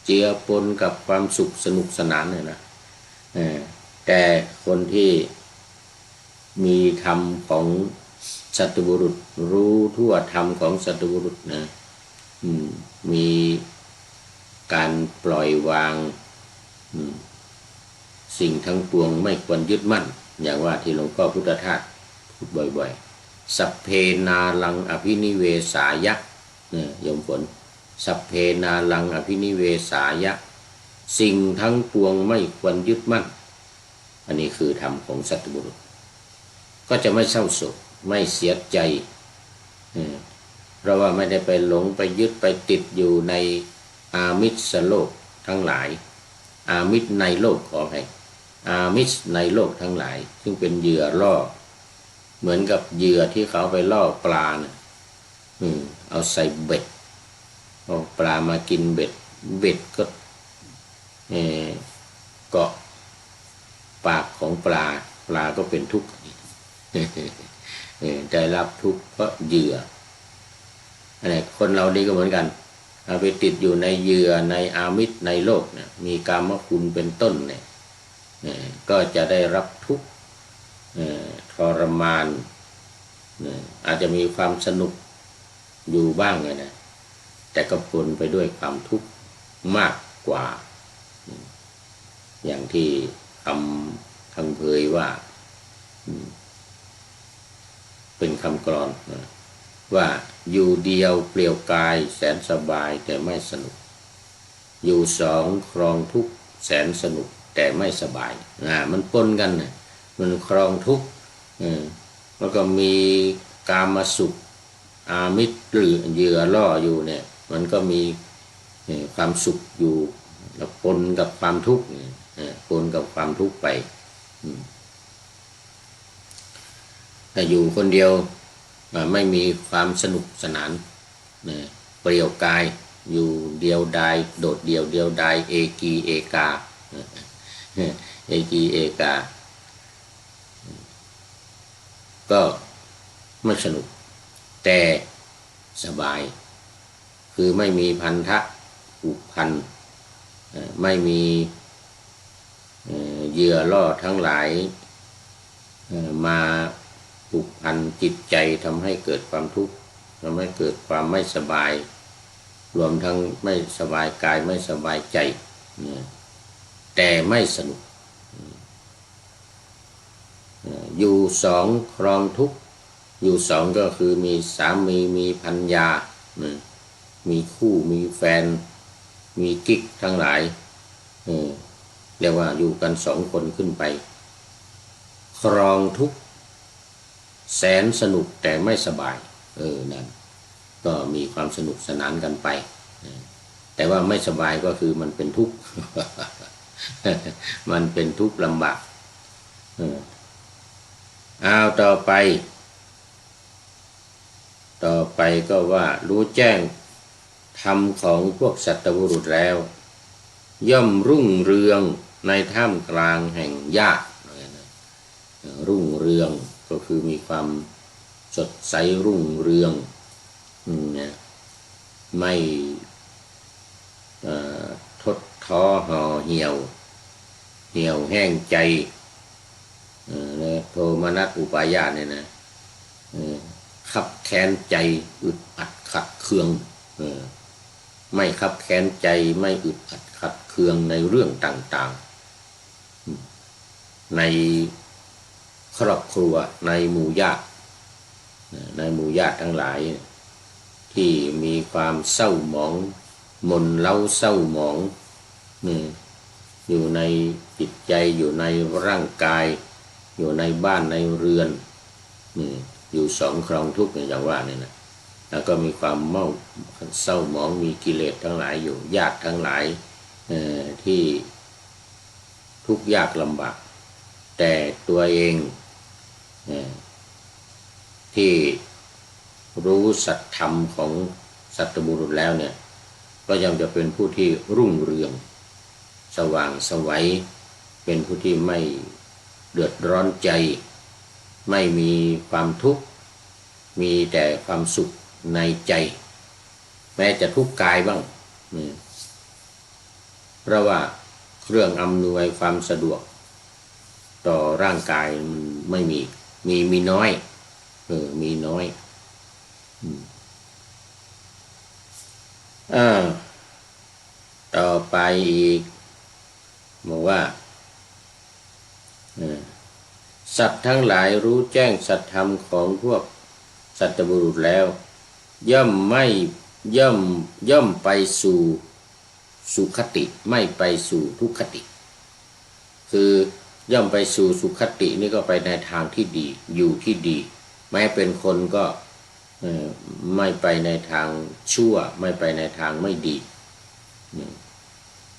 A: เจือปนกับความสุขสนุกสนานเนี่ยนะแต่คนที่มีธรรมของสัตบุรุษรู้ทั่วธรรมของสัตบุรุษนะมีการปล่อยวางสิ่งทั้งปวงไม่ควรยึดมั่นอย่างว่าที่หลวงพ่อพุทธทาสพูดบ่อยๆสัพเพนาลังอภินิเวสายะโยมฝนสัพเพนาลังอภินิเวสายะสิ่งทั้งปวงไม่ควรยึดมั่นอันนี้คือธรรมของสัตบุรุษก็จะไม่เศร้าโศกไม่เสียใจเพราะว่าไม่ได้ไปหลงไปยึดไปติดอยู่ในอามิสโลกทั้งหลายอามิสในโลกขอให้อามิสในโลกทั้งหลายซึ่งเป็นเหยื่อล่อเหมือนกับเหยื่อที่เขาไปล่อปลาเนี่ยเอาใส่เบ็ดเอาปลามากินเบ็ดก็เกาะปากของปลาก็เป็นทุกข์ได้รับทุกข์เพราะเหยื่ออะไรคนเราดีก็เหมือนกันเอาไปติดอยู่ในเหยื่อในอามิสในโลกเนี่ยมีกามคุณเป็นต้นเนี่ยก็จะได้รับทุกข์ทรมานอาจจะมีความสนุกอยู่บ้างนะแต่ก็ปนไปด้วยความทุกข์มากกว่าอย่างที่คำเผยว่าเป็นคำกลอนว่าอยู่เดียวเปลี่ยวกายแสนสบายแต่ไม่สนุกอยู่สองครองทุกข์แสนสนุกแต่ไม่สบายมันปนกันนะมันครองทุกข์แล้วก็มีกามสุขอามิสหรือเหยื่อล่ออยู่เนี่ยมันก็มีความสุขอยู่แล้วปนกับความทุกข์ปนกับความทุกข์ไปแต่อยู่คนเดียวไม่มีความสนุกสนานเปลี่ยวกายอยู่เดียวดายโดดเดียวดายเอกีเอกาเอกีเอกาก็ไม่สนุกแต่สบายคือไม่มีพันธะผูกพันไม่มีเหยื่อล่อทั้งหลายมาผูกพันจิตใจทำให้เกิดความทุกข์ทำให้เกิดความไม่สบายรวมทั้งไม่สบายกายไม่สบายใจแต่ไม่สนุกอยู่สองครองทุกข์อยู่สองก็คือมีสามีมีภรรยามีคู่มีแฟนมีกิ๊กทั้งหลายเรียกว่าอยู่กัน2 คนขึ้นไปครองทุกข์แสนสนุกแต่ไม่สบายนั่นก็มีความสนุกสนานกันไปแต่ว่าไม่สบายก็คือมันเป็นทุกข์ มันเป็นทุกข์ลำบากเอาต่อไปก็ว่ารู้แจ้ง ธรรมของพวกสัตบุรุษแล้วย่อมรุ่งเรืองในท่ามกลางแห่งยากรุ่งเรืองก็คือมีความสดใสรุ่งเรืองนะไม่ทดท้อห่อเหี่ยวแห้งใจโทมนัสอุปายาตเนี่ยนะขับแค้นใจอึดอัดขัดเคืองไม่ขับแค้นใจไม่อึดอัดขัดเคืองในเรื่องต่างๆในครอบครัวในหมู่ญาติทั้งหลายที่มีความเศร้าหมองหม่นเล้าเศร้าหมองอยู่ในจิตใจอยู่ในร่างกายอยู่ในบ้านในเรือนอยู่สองครองทุกข์อย่างว่าเนี่ยนะแล้วก็มีความเศร้าหมองมีกิเลสทั้งหลายอยู่ญาติทั้งหลายที่ทุกข์ยากลำบากแต่ตัวเองที่รู้สัจธรรมของสัตบุรุษแล้วเนี่ยก็ยังจะเป็นผู้ที่รุ่งเรืองสว่างไสวเป็นผู้ที่ไม่เดือดร้อนใจไม่มีความทุกข์มีแต่ความสุขในใจแม้จะทุกข์กายบ้างเพราะว่าเครื่องอำนวยความสะดวกต่อร่างกายมันไม่มีน้อยมีน้อยต่อไปอีกบอกว่าสัตว์ทั้งหลายรู้แจ้งสัจธรรมของพวกสัตบุรุษแล้วย่อมไปสู่สุขติไม่ไปสู่ทุกขติคือย่อมไปสู่สุขตินี่ก็ไปในทางที่ดีอยู่ที่ดีแม้เป็นคนก็ไม่ไปในทางชั่วไม่ไปในทางไม่ดี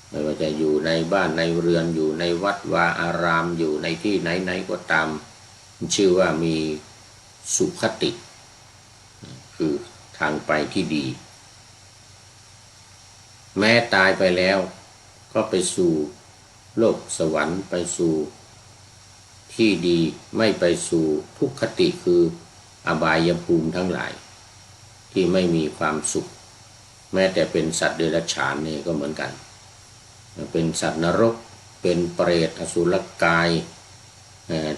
A: ไม่ว่าจะอยู่ในบ้านในเรือนอยู่ในวัดวาอารามอยู่ในที่ไหนก็ตามชื่อว่ามีสุขติคือทางไปที่ดีแม้ตายไปแล้วก็ไปสู่โลกสวรรค์ไปสู่ที่ดีไม่ไปสู่ทุกขติคืออบายภูมิทั้งหลายที่ไม่มีความสุขแม้แต่เป็นสัตว์เดรัจฉานนี่ก็เหมือนกันเป็นสัตว์นรกเป็นเปรตอสุรกาย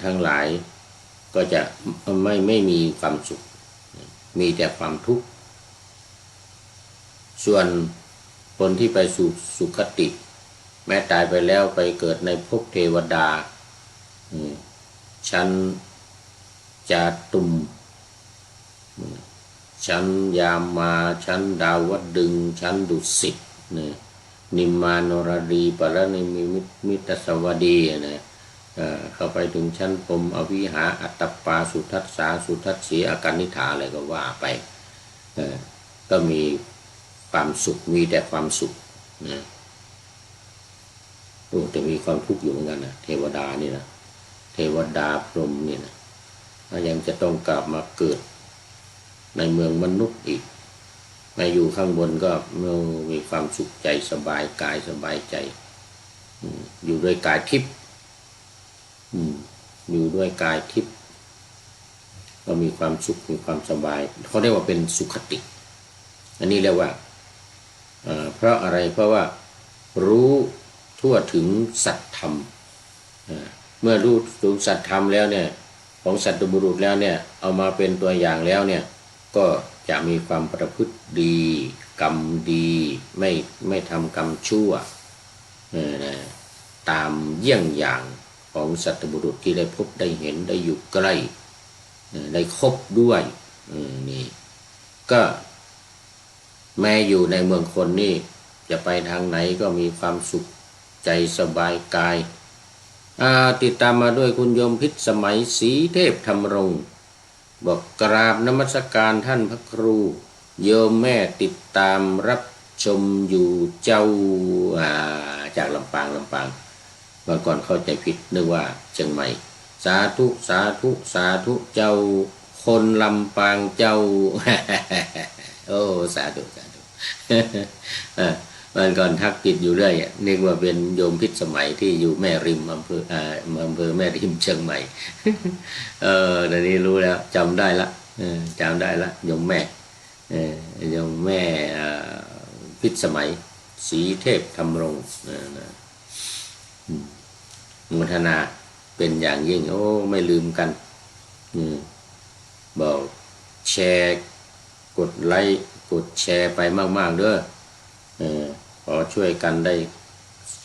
A: ทั้งหลายก็จะไม่มีความสุขมีแต่ความทุกข์ส่วนคนที่ไปสู่สุคติแม้ตายไปแล้วไปเกิดในภพเทวดาชั้นจาตุมชั้นยามาชั้นดาวดึงส์ชั้นดุสิตนิมมานรดีปรณิมิตสวดีเข้าไปถึงชั้นพรหมอวิหาอัตตปาสุทัสสาสุทัสสีอาการนิฐาอะไรก็ว่าไปก็มีความสุขมีแต่ความสุขนะแต่มีความทุกข์อยู่เหมือนกันนะเทวดานี่นะเทวดาพรหมนี่นะยังจะต้องกลับมาเกิดในเมืองมนุษย์อีกมาอยู่ข้างบนก็มีความสุขใจสบายกายสบายใจอยู่ด้วยกายทิพย์อยู่ด้วยกายทิพย์ก็มีความสุขมีความสบายเขาเรียกว่าเป็นสุขติอันนี้เรียกว่าเพราะอะไรเพราะว่ารู้ทั่วถึงสัจธรรมเมื่อรู้ถึงสัจธรรมแล้วเนี่ยของสัตบุรุษแล้วเนี่ยเอามาเป็นตัวอย่างแล้วเนี่ยก็จะมีความประพฤติดีกรรมดีไม่ทำกรรมชั่วตามเยี่ยงอย่างของสัตบุรุษที่ได้พบได้เห็นได้อยู่ใกล้ได้คบด้วยนี่ก็แม้อยู่ในเมืองคนนี่จะไปทางไหนก็มีความสุขใจสบายกายติดตามมาด้วยคุณโยมพิษสมัยศรีเทพธรรมรงค์บอกกราบนมัสการท่านพระครูโยมแม่ติดตามรับชมอยู่เจ้าจากลำปางเมื่อก่อนเข้าใจผิดนึกว่าเชียงใหม่สาธุสาธุสาธุเจ้าคนลำปางเจ้า โอ้สาธุ วันก่อนทักติดอยู่เรื่อยนึกว่าเป็นโยมพิสมัยที่อยู่แม่ริมอำเภอแม่ริมเชียงใหม่ตอนนี้รู้แล้วจำได้ละจำได้ละโยมแม่โยมแม่พิสมัยศรีเทพธรรมรงค์มุทนาเป็นอย่างยิ่งโอ้ไม่ลืมกันบอกแชร์กดไลค์กดแชร์ไปมากๆเด้อขอช่วยกันได้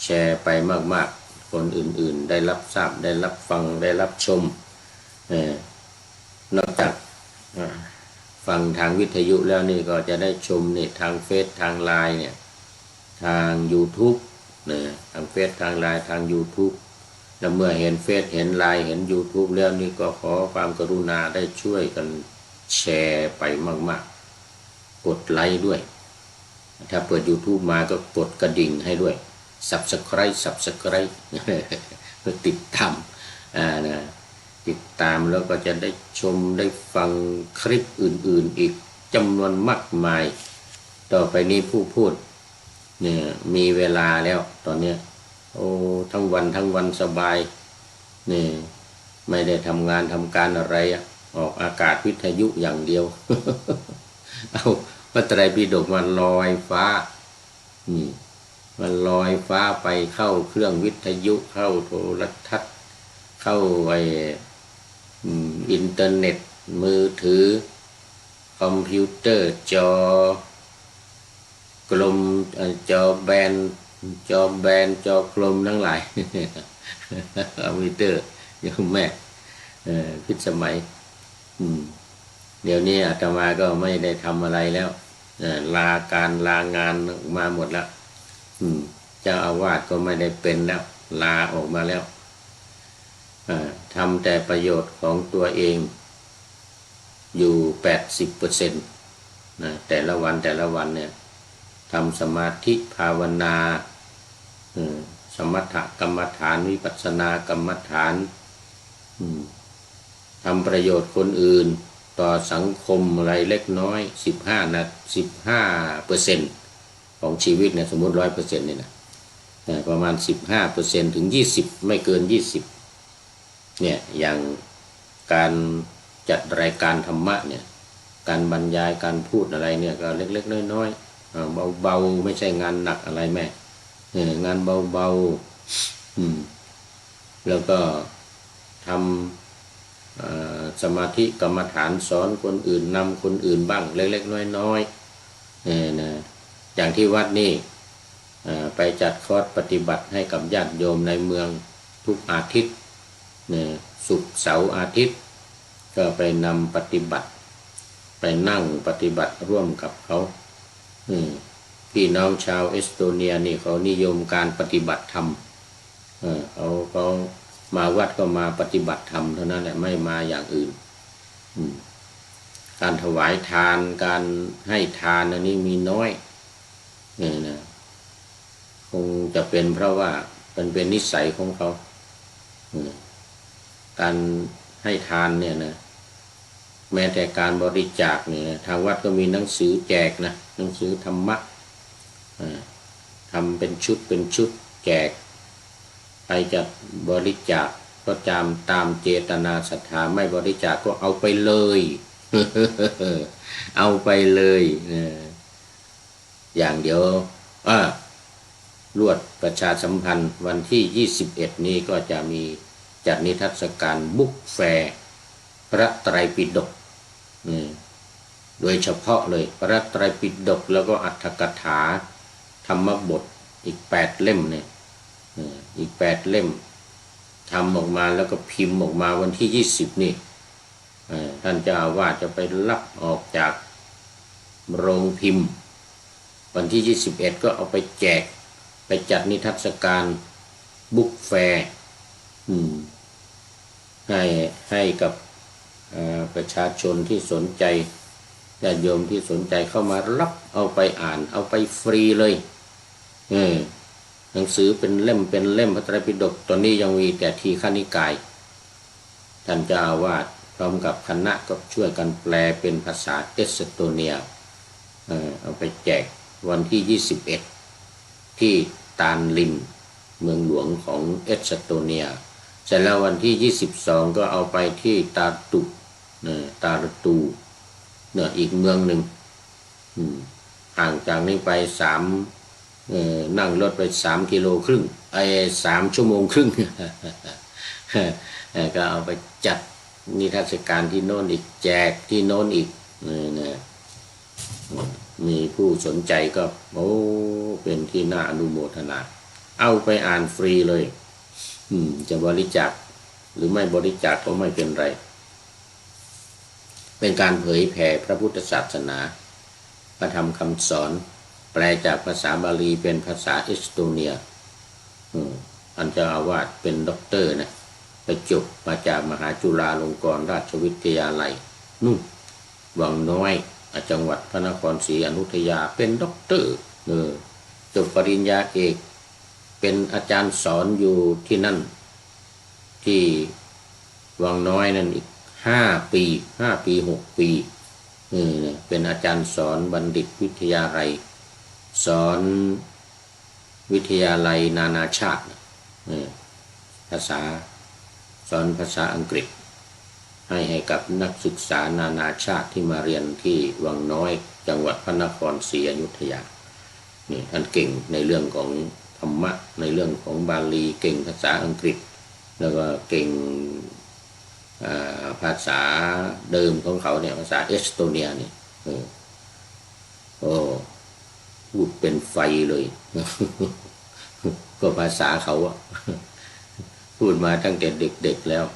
A: แชร์ไปมากๆคนอื่นๆได้รับทราบได้รับฟังได้รับชมนอกจากฟังทางวิทยุแล้วนี่ก็จะได้ชมนี่ทางเฟซทางไลน์เนี่ยทาง YouTube ทางเฟซทางไลน์ทาง YouTube แล้วเมื่อเห็นเฟซเห็นไลน์เห็น YouTube แล้วนี่ก็ขอความกรุณาได้ช่วยกันแชร์ไปมากๆกดไลค์ด้วยถ้าเปิด YouTube มาก็กดกระดิ่งให้ด้วย Subscribe เพื่อติดตามนะติดตามแล้วก็จะได้ชมได้ฟังคลิปอื่นๆอีกจำนวนมากมายต่อไปนี้ผู้พูดเนี่ยมีเวลาแล้วตอนนี้โอ้ทั้งวันสบายนี่ไม่ได้ทำงานทำการอะไรออกอากาศวิทยุอย่างเดียว เอาพระไตรปิฎกมันลอยฟ้ามันลอยฟ้าไปเข้าเครื่องวิทยุเข้าโทรทัศน์เข้าอินเทอร์เน็ตมือถือคอมพิวเตอร์จอกลมจอแบนจอกลมทั้งหลายคอมพิวเตอร์ยังแม่พิสมัยเดี๋ยวนี้อาตมาก็ไม่ได้ทำอะไรแล้วลางานมาหมดแล้วเจ้าอาวาสก็ไม่ได้เป็นแล้วลาออกมาแล้วทำแต่ประโยชน์ของตัวเองอยู่ 80% นะแต่ละวันเนี่ยทำสมาธิภาวนาสมถกรรมฐานวิปัสสนากรรมฐานทำประโยชน์คนอื่นต่อสังคมอะไรเล็กน้อย15% ของชีวิตเนี่ยสมมติ 100% นี่นะประมาณ 15% ถึง 20%ไม่เกิน 20%เนี่ยอย่างการจัดรายการธรรมะเนี่ยการบรรยายการพูดอะไรเนี่ยก็เล็กๆน้อยๆเบาๆไม่ใช่งานหนักอะไรแม่งานเบาๆแล้วก็ทำสมาธิกรรมฐานสอนคนอื่นนำคนอื่นบ้างเล็กๆน้อยๆนะอย่างที่วัดนี่ไปจัดคอร์สปฏิบัติให้กับญาติโยมในเมืองทุกอาทิตย์ศุกร์เสาร์อาทิตย์ก็ไปนำปฏิบัติไปนั่งปฏิบัติร่วมกับเขาพี่น้องชาวเอสโตเนียนี่เขานิยมการปฏิบัติธรรมเขามาวัดก็มาปฏิบัติธรรมเท่านั้นแหละไม่มาอย่างอื่นการถวายทานการให้ทานอันนี้มีน้อยนะคงจะเป็นเพราะว่าเป็นนิสัยของเขาการให้ทานเนี่ยนะแม้แต่การบริจาคเนี่ยทางวัดก็มีหนังสือแจกนะหนังสือธรรมะทำเป็นชุดแจกใครจะบริจาคก็ตามเจตนาศรัทธาไม่บริจาคก็เอาไปเลย เอาไปเลยอย่างเดียวรวดประชาสัมพันธ์วันที่21นี้ก็จะมีจัดนิทรรศการบุ๊กแฟร์พระไตรปิฎกโดยเฉพาะเลยพระไตรปิฎกแล้วก็อรรถกถาธรรมบทอีก8เล่มเนี่ยอีก8เล่มทำออกมาแล้วก็พิมพ์ออกมาวันที่20นี่ท่านเจ้าอาวาสจะไปรับออกจากโรงพิมพ์วันที่21ก็เอาไปแจกไปจัดนิทรรศการบุ๊กแฟร์ให้กับประชาชนที่สนใจญาติโยมที่สนใจเข้ามารับเอาไปอ่านเอาไปฟรีเลยหนังสือเป็นเล่มพระไตรปิฎกตอนนี้ยังมีแต่ทีฆนิกายท่านเจ้าอาวาสพร้อมกับคณะก็ช่วยกันแปลเป็นภาษาเอสโตเนียเอาไปแจก วันที่21ที่ตาลลินเมืองหลวงของเอสโตเนียเสร็จแล้ววันที่22ก็เอาไปที่ตาตุตาตูเนี่ยอีกเมืองหนึ่งห่างจากนี้ไปนั่งรถไป3 กิโลครึ่ง3 ชั่วโมงครึ่ง ก็เอาไปจัดนิทรรศการที่โน่นอีกแจกที่โน่นอีกนะมีผู้สนใจก็เป็นที่น่าอนุโมทนาเอาไปอ่านฟรีเลยจะบริจาคหรือไม่บริจาคก็ไม่เป็นไรเป็นการเผยแผ่พระพุทธศาสนาพระธรรมคำสอนแปลจากภาษาบาลีเป็นภาษาเอสโตเนียท่านเจ้าอาวาสเป็นด็อกเตอร์นะไปจบมาจากมหาจุฬาลงกรณราชวิทยาลัยวังน้อยจังหวัดพระนครศรีอยุธยาเป็นด็อกเตอร์จบปริญญาเอกเป็นอาจารย์สอนอยู่ที่นั่นที่วังน้อยนั่นอีก5 ปี6 ปีเป็นอาจารย์สอนบัณฑิตวิทยาลัยสอนวิทยาลัยนานาชาติสอนภาษาอังกฤษให้กับนักศึกษานานาชาติที่มาเรียนที่วังน้อยจังหวัดพระนครศรีอยุธยานี่ท่านเก่งในเรื่องของธรรมะในเรื่องของบาลีเก่งภาษาอังกฤษแล้วก็เก่งภาษาเดิมของเขาเนี่ยภาษาเอสโตเนียนี่พูดเป็นไฟเลย ก็ภาษาเขาพูดมาตั้งแต่เด็กๆแล้ว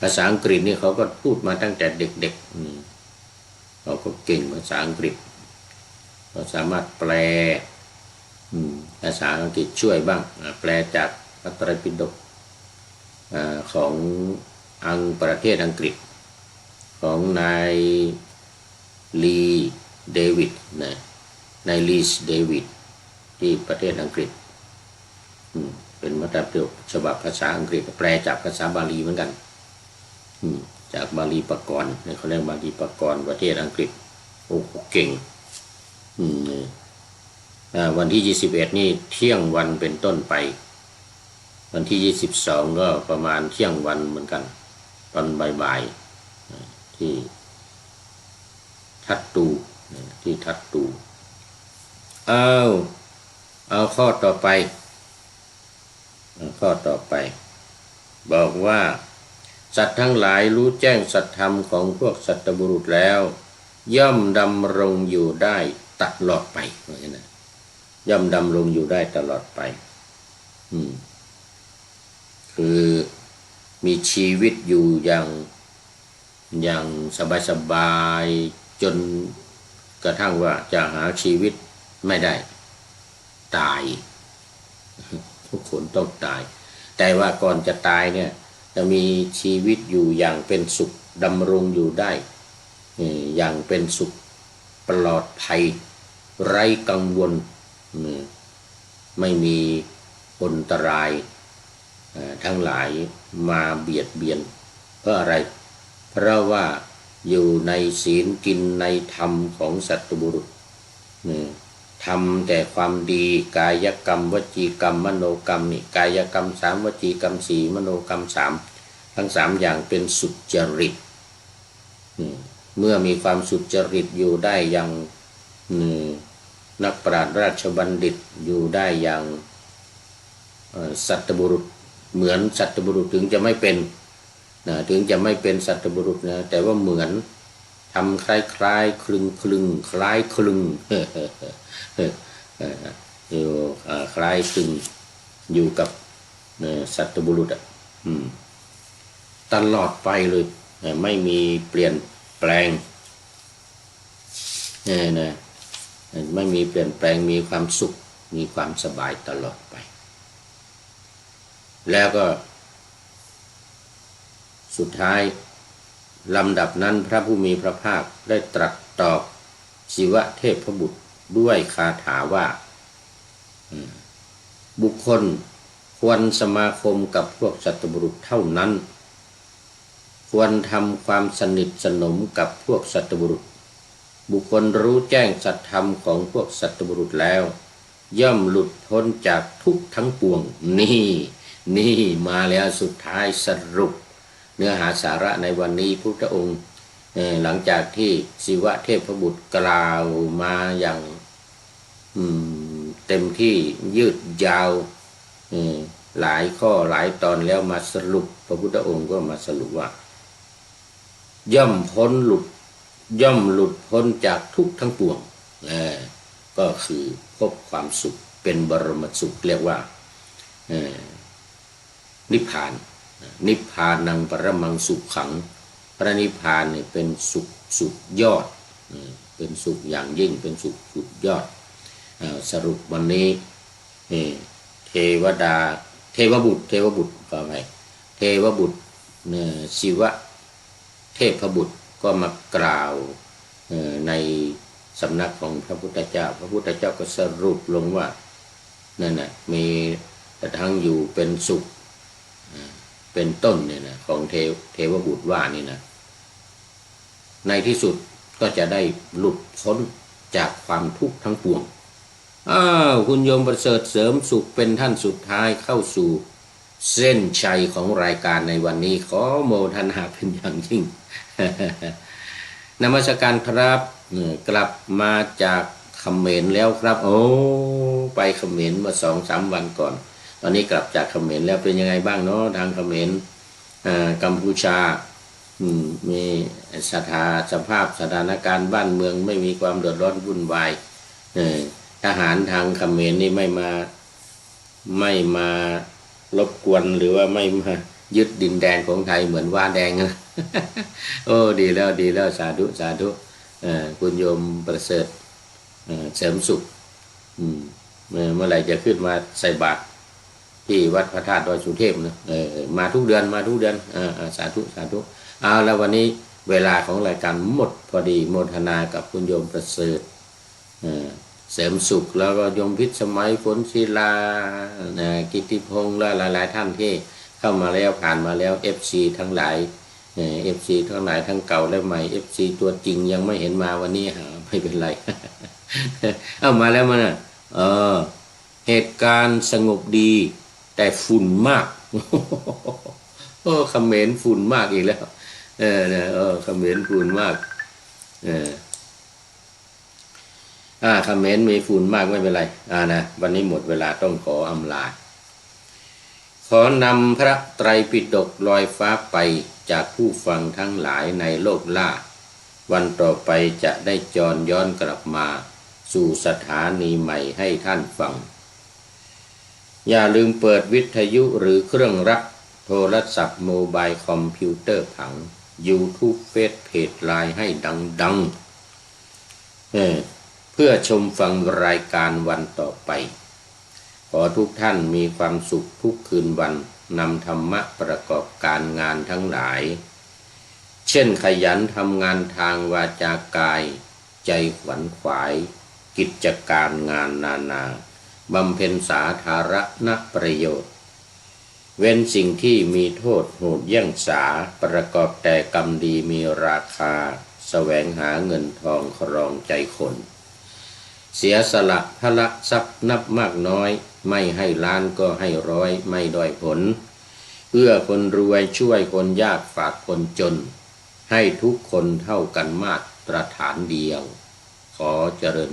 A: ภาษาอังกฤษนี่เขาก็พูดมาตั้งแต่เด็กๆเขาก็เก่งภาษาอังกฤษเขาสามารถแปลภาษาอังกฤษช่วยบ้างแปลจากพระไตรปิฎกของประเทศอังกฤษของนายลีเดวิดนายลีสเดวิดที่ประเทศอังกฤษเป็นมัตตปิฎกฉบับภาษาอังกฤษแปลจากภาษาบาลีเหมือนกันจากบาลีปกรณ์เขาเรียกบาลีปกรณ์ประเทศอังกฤษโอ้เก่งวันที่21นี่เที่ยงวันเป็นต้นไปวันที่22ก็ประมาณเที่ยงวันเหมือนกันตอนบ่ายๆที่ทัดตูเอาข้อต่อไปบอกว่าสัตว์ทั้งหลายรู้แจ้งสัจธรรมของพวกสัตบุรุษแล้วย่อมดำรงอยู่ได้ตลอดไปย่อมดำรงอยู่ได้ตลอดไปคือมีชีวิตอยู่อย่างสบายๆจนกระทั่งว่าจะหาชีวิตไม่ได้ตายทุกคนต้องตายแต่ว่าก่อนจะตายเนี่ยจะมีชีวิตอยู่อย่างเป็นสุขดำรงอยู่ได้อย่างเป็นสุขปลอดภัยไร้กังวลไม่มีอันตรายทั้งหลายมาเบียดเบียนเพราะอะไรเพราะว่าอยู่ในศีลกินในธรรมของสัตบุรุษทำแต่ความดีกายกรรมวจีกรรมมโนกรรมนี่กายกรรม3วจีกรรม4มโนกรรม3ทั้ง3อย่างเป็นสุจริตเมื่อมีความสุจริตอยู่ได้อย่างนักปราชญ์ราชบัณฑิตอยู่ได้อย่างสัตบุรุษเหมือนสัตบุรุษถึงจะไม่เป็นสัตบุรุษนะแต่ว่าเหมือนทำคล้ายคลึงคล้ายคลึงอยู่คล้ายคลึงอยู่กับสัตบุรุษตลอดไปเลยไม่มีเปลี่ยนแปลงไม่มีเปลี่ยนแปลงมีความสุขมีความสบายตลอดไปแล้วก็สุดท้ายลำดับนั้นพระผู้มีพระภาคได้ตรัสตอบศิวะเทพบุตรด้วยคาถาว่าบุคคลควรสมาคมกับพวกสัตบุรุษเท่านั้นควรทำความสนิทสนมกับพวกสัตบุรุษ บุคคลรู้แจ้งสัจธรรมของพวกสัตบุรุษแล้วย่อมหลุดพ้นจากทุกข์ทั้งปวงนี่มาแล้วสุดท้ายสรุปเนื้อหาสาระในวันนี้พระพุทธองค์หลังจากที่ศิวะเทพบุตรกล่าวมาอย่างเต็มที่ยืดยาวหลายข้อหลายตอนแล้วมาสรุปพระพุทธองค์ก็มาสรุปว่าย่อมหลุดพ้นจากทุกข์ทั้งปวงก็คือพบความสุขเป็นบรมสุขเรียกว่านิพพานนิพพานังปรมังสุขขังพระนิพพานเนี่ยเป็นสุขยอดเป็นสุขอย่างยิ่งเป็นสุขสุดยอดสรุปวันนี้เทวบุตรก็ไงเทวบุตรศิวะเทพบุตรก็มากล่าวในสำนักของพระพุทธเจ้าก็สรุปลงว่านั่นน่ะมีทั้งอยู่เป็นสุขเป็นต้นเนี่ยนะของเทวบุตรว่านี่นะในที่สุดก็จะได้หลุดพ้นจากความทุกข์ทั้งปวงคุณโยมประเสริฐเสริมสุขเป็นท่านสุดท้ายเข้าสู่เส้นชัยของรายการในวันนี้ขอโมทนาเป็นอย่างยิ่ง นมัสการครับกลับมาจากเขมรแล้วครับไปเขมรมา2-3 วันก่อนตอนนี้กลับจากเขมรแล้วเป็นยังไงบ้างเนาะทางเขมรกัมพูชามีสภาพสถานการณ์บ้านเมืองไม่มีความเดือดร้อนวุ่นวายทหารทางเขมรนี่ไม่มารบกวนหรือว่าไม่มายึดดินแดนของไทยเหมือนว่าแดงนะดีแล้วสาธุคุณโยมประเสริฐเสริมสุขเมื่อไหร่จะขึ้นมาใส่บาตรที่วัดพระธาตุดอยสุเทพนะมาทุกเดือนสาธุแล้ววันนี้เวลาของรายการหมดพอดีโมทนากับคุณโยมประเสริฐเสริมสุขแล้วก็โยมพิษสมัยฝนศิลากิติพงษ์และหลายท่านที่เข้ามาแล้วผ่านมาแล้ว FC ทั้งหลายFC ทั้งหลายทั้งเก่าและใหม่ FC ตัวจริงยังไม่เห็นมาวันนี้ไม่เป็นไร เอามาแล้วมันเหตุการณ์สงบดีแต่ฝุ่นมากเขมรฝุ่นมากอีกแล้วเขมรฝุ่นมากเขมรมีฝุ่นมากไม่เป็นไรนะวันนี้หมดเวลาต้องขออำลาขอนำพระไตรปิฎกลอยฟ้าไปจากผู้ฟังทั้งหลายในโลกล่าวันต่อไปจะได้จรย้อนกลับมาสู่สถานีใหม่ให้ท่านฟังอย่าลืมเปิดวิทยุหรือเครื่องรับโทรศัพท์โมบายคอมพิวเตอร์ผัง YouTube เฟซเพจไลน์ให้ดังเพื่อชมฟังรายการวันต่อไปขอทุกท่านมีความสุขทุกคืนวันนำธรรมะประกอบการงานทั้งหลายเช่นขยันทำงานทางวาจากายใจขวัญขวายกิจการงานนานาบำเพ็ญสาธารณประโยชน์เว้นสิ่งที่มีโทษโหดเยี่ยงสาประกอบแต่กรรมดีมีราคาแสวงหาเงินทองครองใจคนเสียสละพละทรัพย์นับมากน้อยไม่ให้ล้านก็ให้ร้อยไม่ด้อยผลเอื้อคนรวยช่วยคนยากฝากคนจนให้ทุกคนเท่ากันมาตรฐานเดียวขอเจริญ